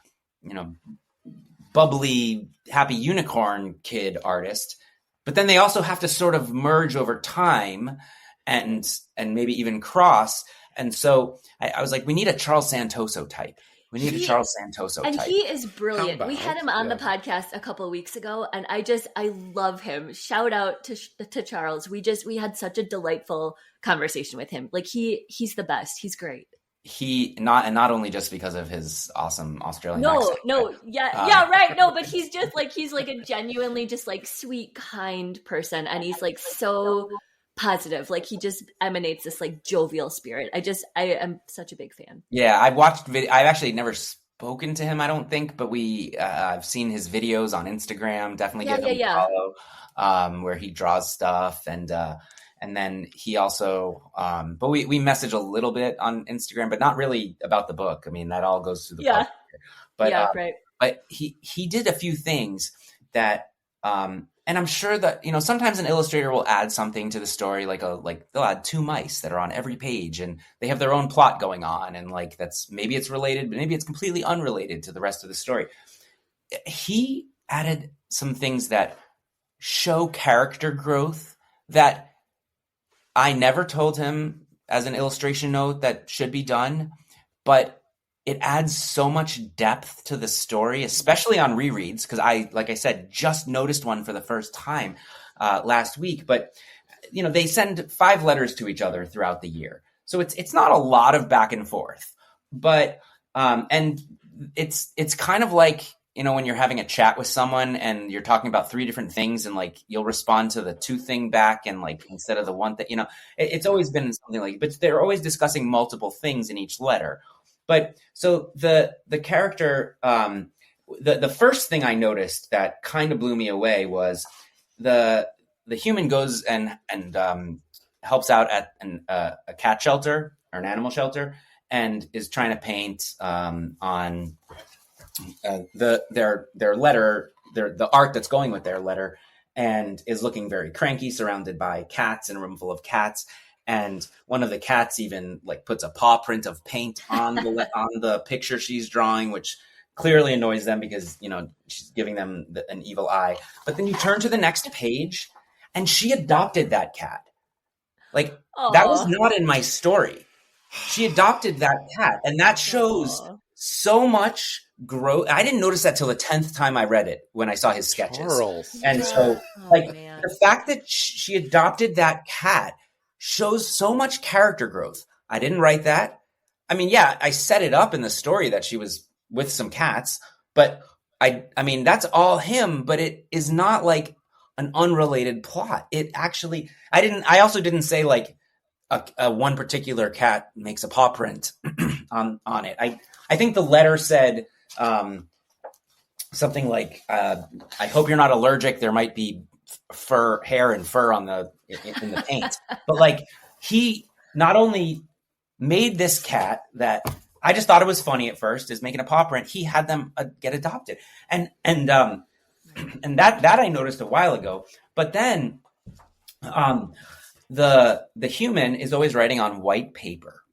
bubbly, happy unicorn kid artist. But then they also have to sort of merge over time and maybe even cross. And so I was like, we need a Charles Santoso type. We need a Charles Santoso type. And he is brilliant. We had him on the podcast a couple of weeks ago, and I love him. Shout out to Charles. We had such a delightful conversation with him. Like he's the best. He's great. Not only just because of his awesome Australian accent. Right. No, but he's like a genuinely just like sweet, kind person, and he's like so positive. Like he just emanates this like jovial spirit. I am such a big fan. Yeah, I've watched video. I've actually never spoken to him, I don't think, but I've seen his videos on Instagram. Definitely Yeah, give yeah, him a yeah. follow, where he draws stuff, and then he also, but we message a little bit on Instagram, but not really about the book. I mean, that all goes through the Yeah. publisher. But Yeah, right. but he did a few things that, and I'm sure that, sometimes an illustrator will add something to the story, like they'll add two mice that are on every page and they have their own plot going on, and like maybe it's related, but maybe it's completely unrelated to the rest of the story. He added some things that show character growth that I never told him as an illustration note that should be done, but it adds so much depth to the story, especially on rereads, because like I said, just noticed one for the first time last week. But they send 5 letters to each other throughout the year, so it's not a lot of back and forth, but and it's kind of like, when you're having a chat with someone and you're talking about 3 different things, and like you'll respond to the 2 thing back, and like instead of the one thing, it's always been something like, but they're always discussing multiple things in each letter. But so the character, the first thing I noticed that kind of blew me away was the human goes and helps out at a cat shelter or an animal shelter, and is trying to paint on their letter, the art that's going with their letter, and is looking very cranky, surrounded by cats in a room full of cats. And one of the cats even like puts a paw print of paint on the picture she's drawing, which clearly annoys them because, she's giving them an evil eye. But then you turn to the next page and she adopted that cat. Like, Aww. That was not in my story. She adopted that cat, and that shows so much growth. I didn't notice that till the 10th time I read it, when I saw his sketches. Charles. And so the fact that she adopted that cat shows so much character growth. I didn't write that. I mean, yeah, I set it up in the story that she was with some cats, but I mean, that's all him, but it is not like an unrelated plot. It actually, I also didn't say like a one particular cat makes a paw print on it. I think the letter said something like, I hope you're not allergic. There might be hair and fur in the paint. But like, he not only made this cat that I just thought it was funny at first, is making a paw print. He had them get adopted, and that I noticed a while ago. But then the human is always writing on white paper,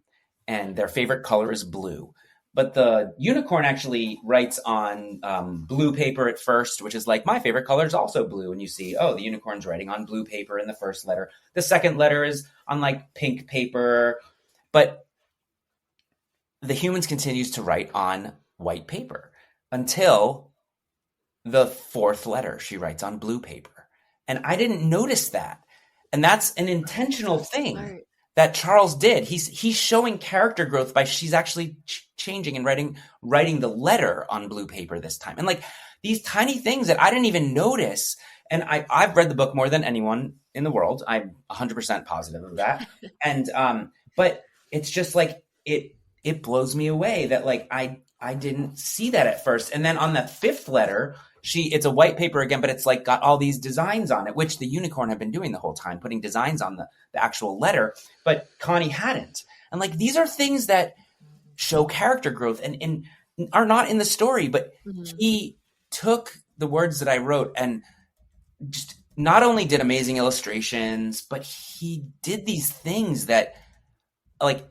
and their favorite color is blue. But the unicorn actually writes on blue paper at first, which is like, my favorite color is also blue. And you see, the unicorn's writing on blue paper in the first letter. The second letter is on like pink paper. But the humans continues to write on white paper until the 4th letter. She writes on blue paper. And I didn't notice that. And that's an intentional thing that Charles did. He's showing character growth by she's actually changing and writing the letter on blue paper this time. And like these tiny things that I didn't even notice. And I've read the book more than anyone in the world. I'm 100% positive of that. And but it's just like it blows me away that like I didn't see that at first. And then on that 5th letter, it's a white paper again, but it's like got all these designs on it, which the unicorn had been doing the whole time, putting designs on the actual letter, but Connie hadn't. And like, these are things that show character growth and are not in the story, but he took the words that I wrote and just not only did amazing illustrations, but he did these things that like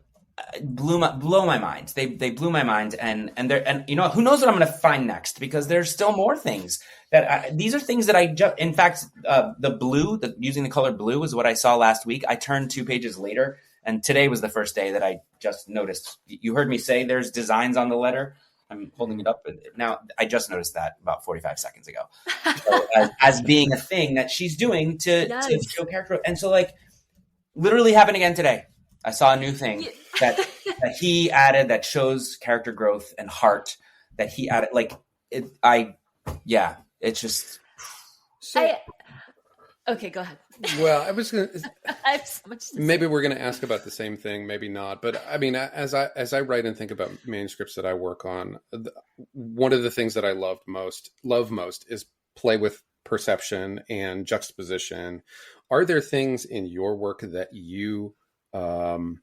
blow my mind. They blew my mind, and who knows what I'm going to find next, because there's still more things that these are things that in fact, using the color blue is what I saw last week. I turned 2 pages later, and today was the first day that I just noticed. You heard me say there's designs on the letter. I'm holding it up now. I just noticed that about 45 seconds ago. So, as being a thing that she's doing to show character. And so like literally happened again today. I saw a new thing that he added that shows character growth and heart that he added. Like it's just. Okay, go ahead. Well, I was going to. I have so much to say. Maybe we're going to ask about the same thing, maybe not. But I mean, as I write and think about manuscripts that I work on, one of the things that I love most is play with perception and juxtaposition. Are there things in your work that you do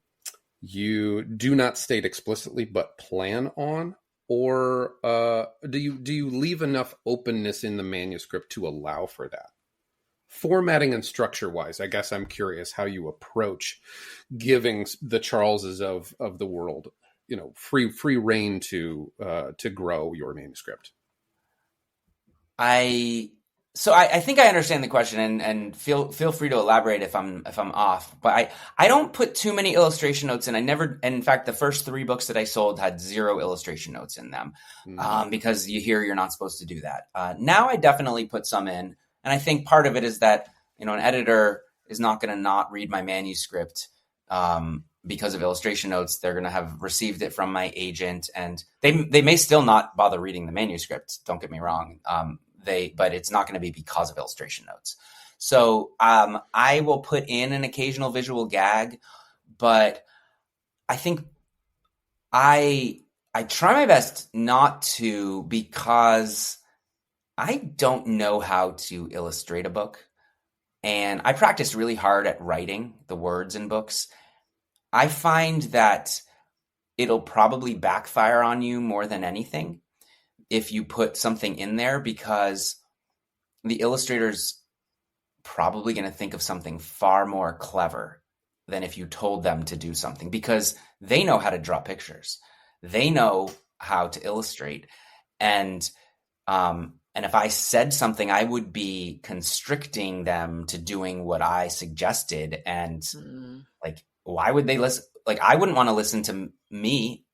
not state explicitly but plan on, or do you leave enough openness in the manuscript to allow for that? Formatting and structure wise, I guess I'm curious how you approach giving the Charleses of the world, free reign to grow your manuscript. I think I understand the question, and feel free to elaborate if I'm off. But I don't put too many illustration notes in. In fact, the first 3 books that I sold had 0 illustration notes in them, because you're not supposed to do that. Now I definitely put some in. And I think part of it is that, an editor is not going to not read my manuscript because of illustration notes. They're going to have received it from my agent, and they may still not bother reading the manuscript. Don't get me wrong. But it's not going to be because of illustration notes. So I will put in an occasional visual gag, but I think I try my best not to, because I don't know how to illustrate a book, and I practice really hard at writing the words in books. I find that it'll probably backfire on you more than anything if you put something in there, because the illustrator's probably going to think of something far more clever than if you told them to do something, because they know how to draw pictures. They know how to illustrate. And if I said something, I would be constricting them to doing what I suggested. And why would they listen? I wouldn't want to listen to me,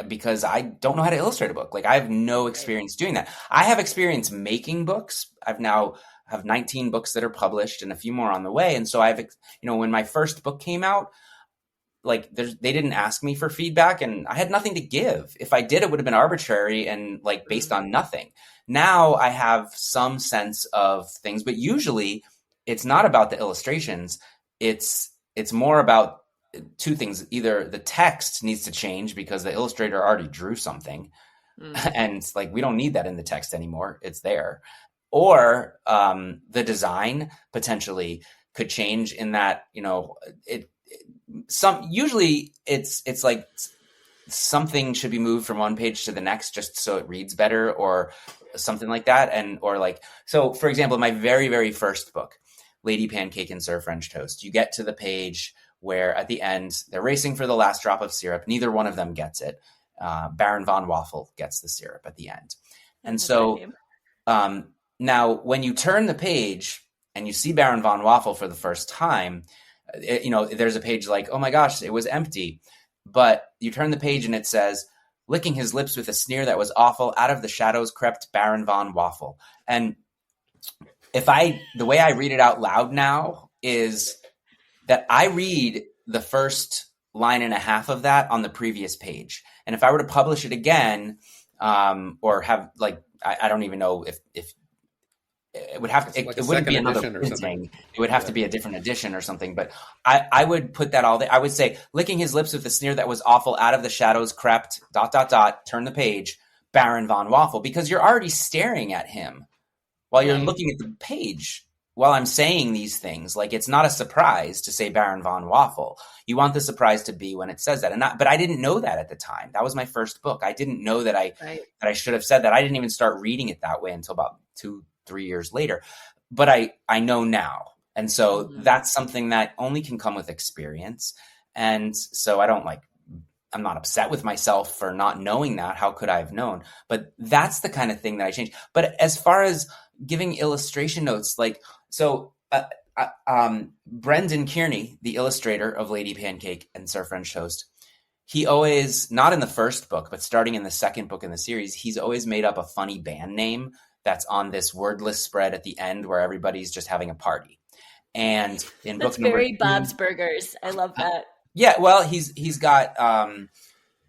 because I don't know how to illustrate a book. I have no experience doing that. I have experience making books. I've now have 19 books that are published and a few more on the way. And so when my first book came out, they didn't ask me for feedback, and I had nothing to give. If I did, it would have been arbitrary and based on nothing. Now I have some sense of things, but usually it's not about the illustrations. It's more about 2 things. Either the text needs to change because the illustrator already drew something, and we don't need that in the text anymore. It's there. Or the design potentially could change in that, usually it's like something should be moved from one page to the next just so it reads better, or something like that. So for example, my very, very first book, Lady Pancake and Sir French Toast, you get to the page where at the end they're racing for the last drop of syrup. Neither one of them gets it. Baron von Waffle gets the syrup at the end. And so now when you turn the page and you see Baron von Waffle for the first time, there's a page like, oh my gosh, it was empty. But you turn the page and it says, licking his lips with a sneer that was awful, out of the shadows crept Baron von Waffle. And the way I read it out loud now is that I read the first line and a half of that on the previous page. And if I were to publish it again, or have I don't even know if it would have to, it wouldn't be another printing. It would have to be a different edition or something. But I would put that all there. I would say, licking his lips with a sneer that was awful, out of the shadows crept, ... turn the page, Baron von Waffle, because you're already staring at him while you're looking at the page while I'm saying these things. It's not a surprise to say Baron von Waffle. You want the surprise to be when it says that. But I didn't know that at the time. That was my first book. I didn't know that I should have said that. I didn't even start reading it that way until about 2-3 years later. But I know now. And so that's something that only can come with experience. And so I'm not upset with myself for not knowing that. How could I have known? But that's the kind of thing that I changed. But as far as giving illustration notes, Brendan Kearney, the illustrator of Lady Pancake and Sir French Toast, he always, not in the first book, but starting in the second book in the series, he's always made up a funny band name that's on this wordless spread at the end where everybody's just having a party. And in book number very Bob's Burgers. I love that. Yeah, well, he's got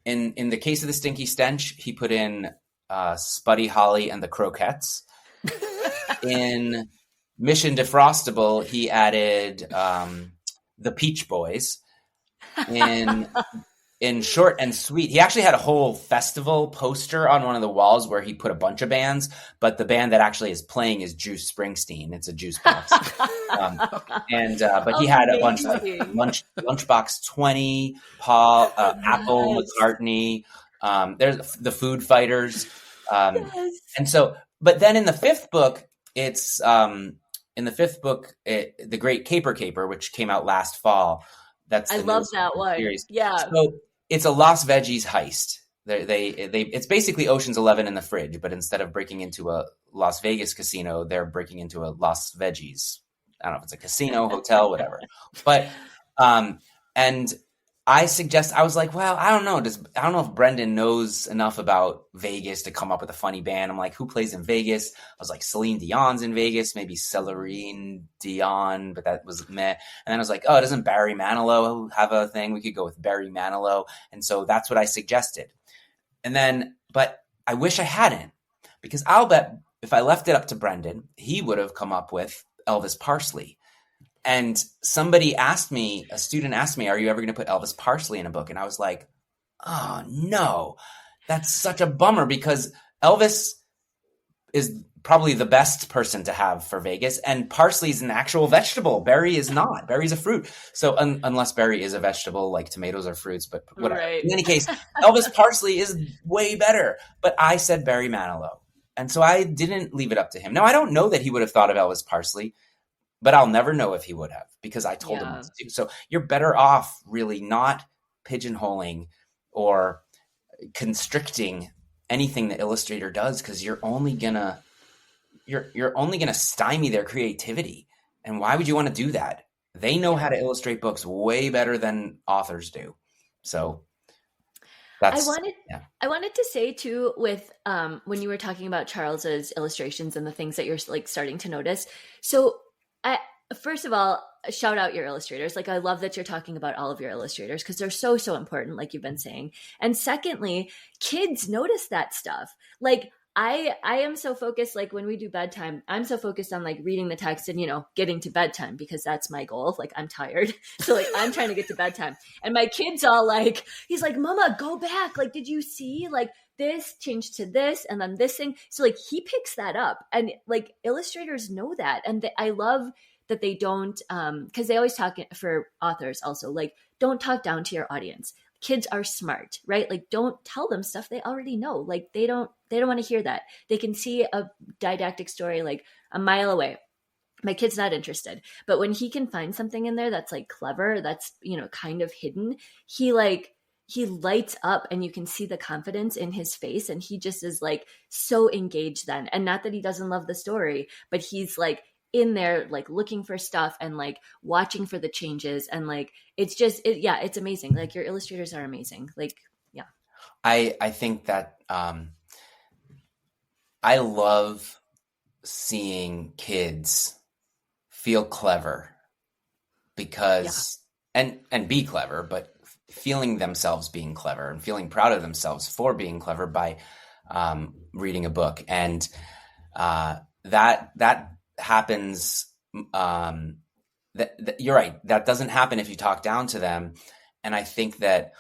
in the case of the Stinky Stench, he put in Spuddy Holly and the Croquettes. In Mission Defrostable, he added the Peach Boys. In Short and Sweet, he actually had a whole festival poster on one of the walls where he put a bunch of bands, but the band that actually is playing is Juice Springsteen. It's a juice box. But he had a bunch like Lunchbox 20, Paul, Apple, McCartney. There's the Food Fighters. And so, but then in the fifth book, it's The Great Caper Caper, which came out last fall. I love that one. Series. Yeah. So it's a Lost Veggies heist. It's basically Ocean's 11 in the fridge, but instead of breaking into a Las Vegas casino, they're breaking into a Lost Veggies. I don't know if it's a casino, hotel, whatever. But and I was like, well, I don't know. I don't know if Brendan knows enough about Vegas to come up with a funny band. I'm like, who plays in Vegas? I was like, Celine Dion's in Vegas, maybe Celine Dion, but that was meh. And then I was like, oh, doesn't Barry Manilow have a thing? We could go with Barry Manilow. And so that's what I suggested. But I wish I hadn't, because I'll bet if I left it up to Brendan, he would have come up with Elvis Parsley. And a student asked me, are you ever going to put Elvis Parsley in a book? And I was like, oh no, that's such a bummer, because Elvis is probably the best person to have for Vegas. And parsley is an actual vegetable. Berry is not. Berry's a fruit. So unless berry is a vegetable, like tomatoes are fruits, but whatever. Right. In any case, Elvis Parsley is way better. But I said Barry Manilow. And so I didn't leave it up to him. Now, I don't know that he would have thought of Elvis Parsley, but I'll never know if he would have, because I told him what to do. So you're better off really not pigeonholing or constricting anything the illustrator does, because you're only gonna stymie their creativity. And why would you want to do that? They know how to illustrate books way better than authors do. So I wanted to say too, with when you were talking about Charles's illustrations and the things that you're like starting to notice. So first of all, shout out your illustrators. Like, I love that you're talking about all of your illustrators, because they're so, so important, like you've been saying. And secondly, kids notice that stuff. Like, I am so focused, like when we do bedtime, I'm so focused on like reading the text and, getting to bedtime, because that's my goal. Like, I'm tired. So like, I'm trying to get to bedtime. And my kid's all like, he's like, Mama, go back. Like, did you see like this changed to this and then this thing? So like, he picks that up, and like illustrators know that. And I love that they don't, because they always talk for authors also, like, don't talk down to your audience. Kids are smart, right? Like, don't tell them stuff they already know. Like, they don't want to hear that. They can see a didactic story like a mile away. My kid's not interested. But when he can find something in there that's like clever, that's, kind of hidden, he lights up, and you can see the confidence in his face. And he just is like so engaged then. And not that he doesn't love the story, but he's like in there, like looking for stuff and like watching for the changes. And like, it's just, it's amazing. Like, your illustrators are amazing. Like, yeah. I think that, I love seeing kids feel clever, because, and be clever, but feeling themselves being clever and feeling proud of themselves for being clever by, reading a book. And, that happens. You're right. That doesn't happen if you talk down to them. And I think that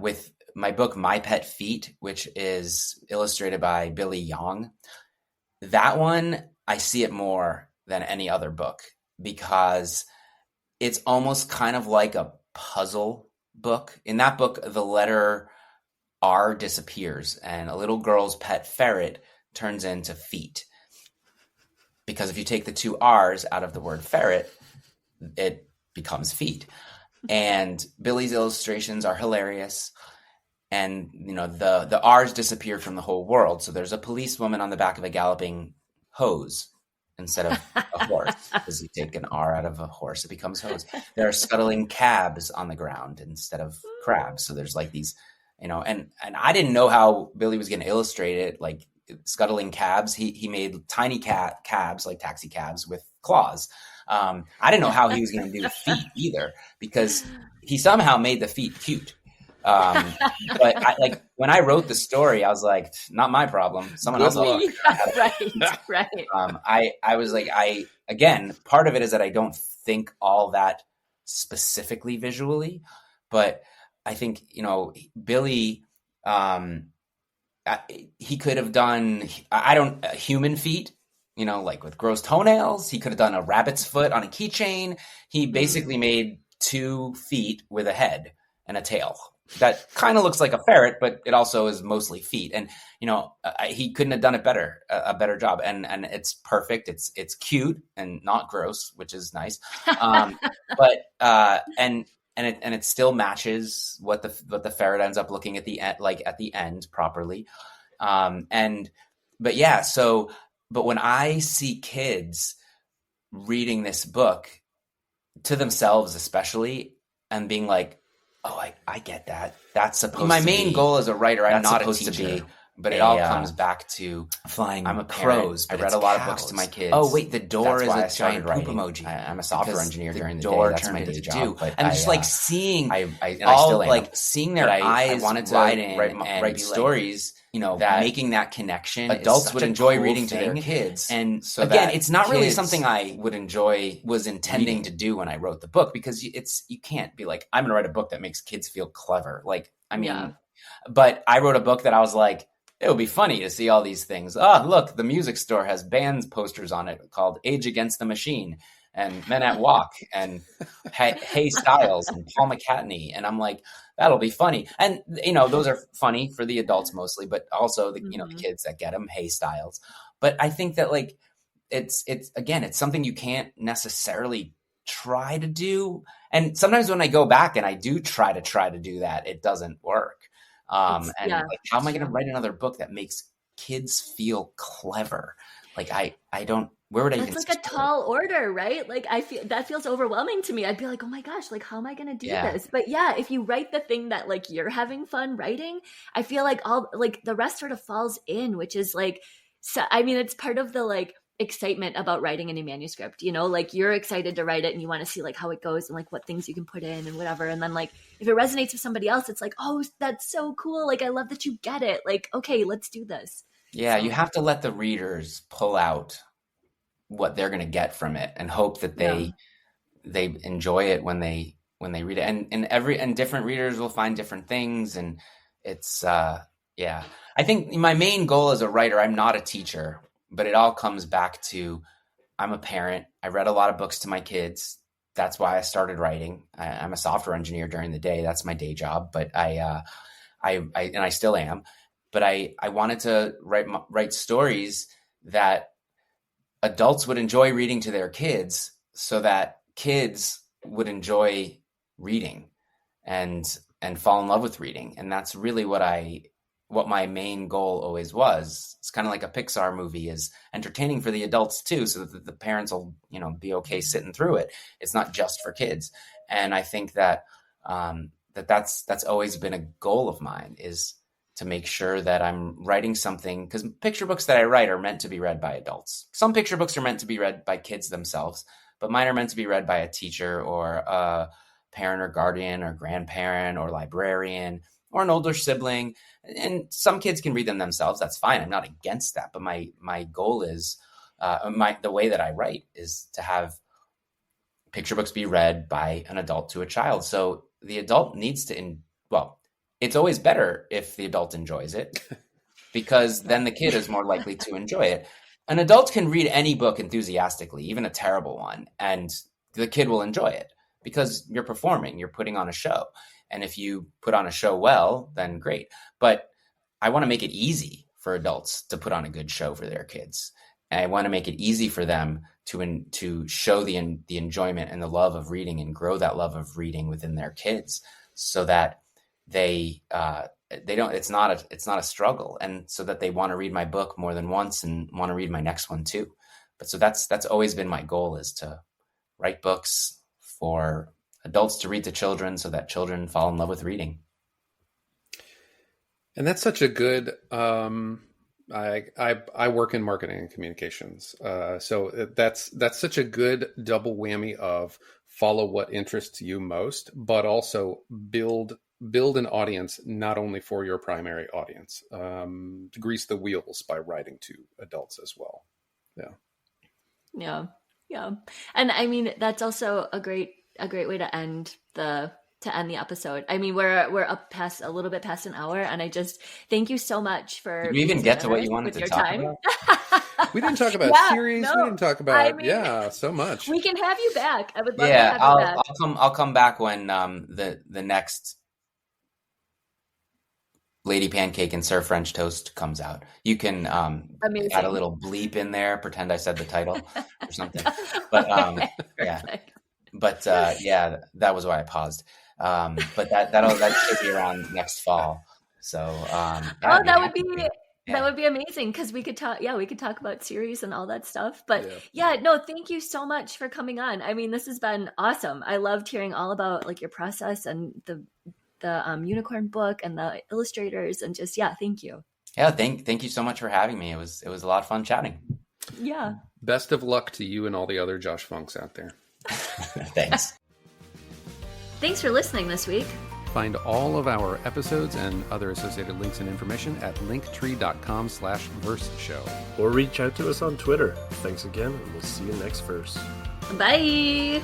with my book, My Pet Feet, which is illustrated by Billy Yong, that one, I see it more than any other book, because it's almost kind of like a puzzle book. In that book, the letter R disappears, and a little girl's pet ferret turns into feet. Because if you take the two R's out of the word ferret, it becomes feet. And Billy's illustrations are hilarious. And, the R's disappear from the whole world. So there's a policewoman on the back of a galloping hose instead of a horse. Because you take an R out of a horse, it becomes hose. There are scuttling cabs on the ground instead of crabs. So there's like these, and I didn't know how Billy was going to illustrate it. Like, scuttling cabs. He made tiny cabs, like taxi cabs, with claws. I didn't know how he was going to do feet either, because he somehow made the feet cute. But like when I wrote the story, I was like, not my problem. Someone else. Right. I was like, again, part of it is that I don't think all that specifically visually, but I think, Billy, he could have done, human feet, like with gross toenails. He could have done a rabbit's foot on a keychain. He basically made 2 feet with a head and a tail. That kind of looks like a ferret, but it also is mostly feet. And, he couldn't have done it better, a better job. And it's perfect. It's cute and not gross, which is nice. But it still matches what the ferret ends up looking at the end, like at the end properly. But when I see kids reading this book to themselves, especially, and being like, oh, I get that. That's supposed to be. My main goal as a writer, I'm not a teacher, but it all comes back to flying I'm a parent. I read a lot of books to my kids. Oh, wait, the door is a giant poop emoji. I'm a software engineer during the door day. That's my turned day into job. dew. And just like seeing I all, still am. like seeing their eyes I wanted to widen write and stories, that making that connection. adults would enjoy reading to their kids. And so again, it's not really something I would enjoy, was intending to do when I wrote the book, because you can't be like, I'm going to write a book that makes kids feel clever. Like, I mean, but I wrote a book that I was like, it would be funny to see all these things. Oh, look, the music store has bands posters on it called Age Against the Machine and Men at Walk and Hey Styles and Paul McCartney. And I'm like, that'll be funny. And, those are funny for the adults mostly, but also the kids that get them, Hey Styles. But I think that like, it's something you can't necessarily try to do. And sometimes when I go back and I do try to do that, it doesn't work. How am I going to write another book that makes kids feel clever? Like I don't, where would I even start? It's like a tall order, right? Like I feel that feels overwhelming to me. I'd be like, oh my gosh, like how am I going to do this? But if you write the thing that like you're having fun writing, I feel like all like the rest sort of falls in, which is like, so, I mean, it's part of the like excitement about writing a new manuscript, like you're excited to write it and you want to see like how it goes and like what things you can put in and whatever. And then like, if it resonates with somebody else, it's like, oh, that's so cool. Like, I love that you get it. Like, okay, let's do this. Yeah. So, you have to let the readers pull out what they're going to get from it and hope that they enjoy it when they read it. And different readers will find different things. And it's, I think my main goal as a writer, I'm not a teacher, but it all comes back to, I'm a parent. I read a lot of books to my kids. That's why I started writing. I'm a software engineer during the day. That's my day job, but I still am. But I wanted to write stories that adults would enjoy reading to their kids, so that kids would enjoy reading and fall in love with reading. And that's really what my main goal always was. It's kind of like a Pixar movie is entertaining for the adults too, so that the parents will, be okay sitting through it. It's not just for kids. And I think that, that's always been a goal of mine, is to make sure that I'm writing something, because picture books that I write are meant to be read by adults. Some picture books are meant to be read by kids themselves, but mine are meant to be read by a teacher or a parent or guardian or grandparent or librarian or an older sibling. And some kids can read them themselves. That's fine. I'm not against that. But my goal is, the way that I write is to have picture books be read by an adult to a child. So the adult needs to, it's always better if the adult enjoys it, because then the kid is more likely to enjoy it. An adult can read any book enthusiastically, even a terrible one, and the kid will enjoy it because you're performing, you're putting on a show. And if you put on a show well, then great. But I want to make it easy for adults to put on a good show for their kids. And I want to make it easy for them to show the enjoyment and the love of reading and grow that love of reading within their kids, so that they don't, it's not a struggle. And so that they want to read my book more than once and want to read my next one too. But so that's always been my goal, is to write books for adults to read to children, so that children fall in love with reading. And that's such a good, I work in marketing and communications. So that's such a good double whammy of follow what interests you most, but also build an audience not only for your primary audience, to grease the wheels by writing to adults as well. Yeah. And I mean, that's also a great way to end the episode. I mean, we're up past a little bit past an hour, and I just thank you so much for. Did you even get to what you wanted to talk about? We didn't talk about series. No, we didn't talk about so much. We can have you back. I would love to have you back. I'll come back when the next Lady Pancake and Sir French Toast comes out. You can add a little bleep in there, pretend I said the title or something. But that was why I paused. But that should be around next fall. So that would be amazing, because we could talk about series and all that stuff. But thank you so much for coming on. I mean, this has been awesome. I loved hearing all about like your process and the unicorn book and the illustrators, and just thank you. Thank you so much for having me. It was a lot of fun chatting. Best of luck to you and all the other Josh Funks out there. Thanks for listening this week. Find all of our episodes and other associated links and information at linktree.com/verseshow. Or reach out to us on Twitter. Thanks again, and we'll see you next verse. Bye.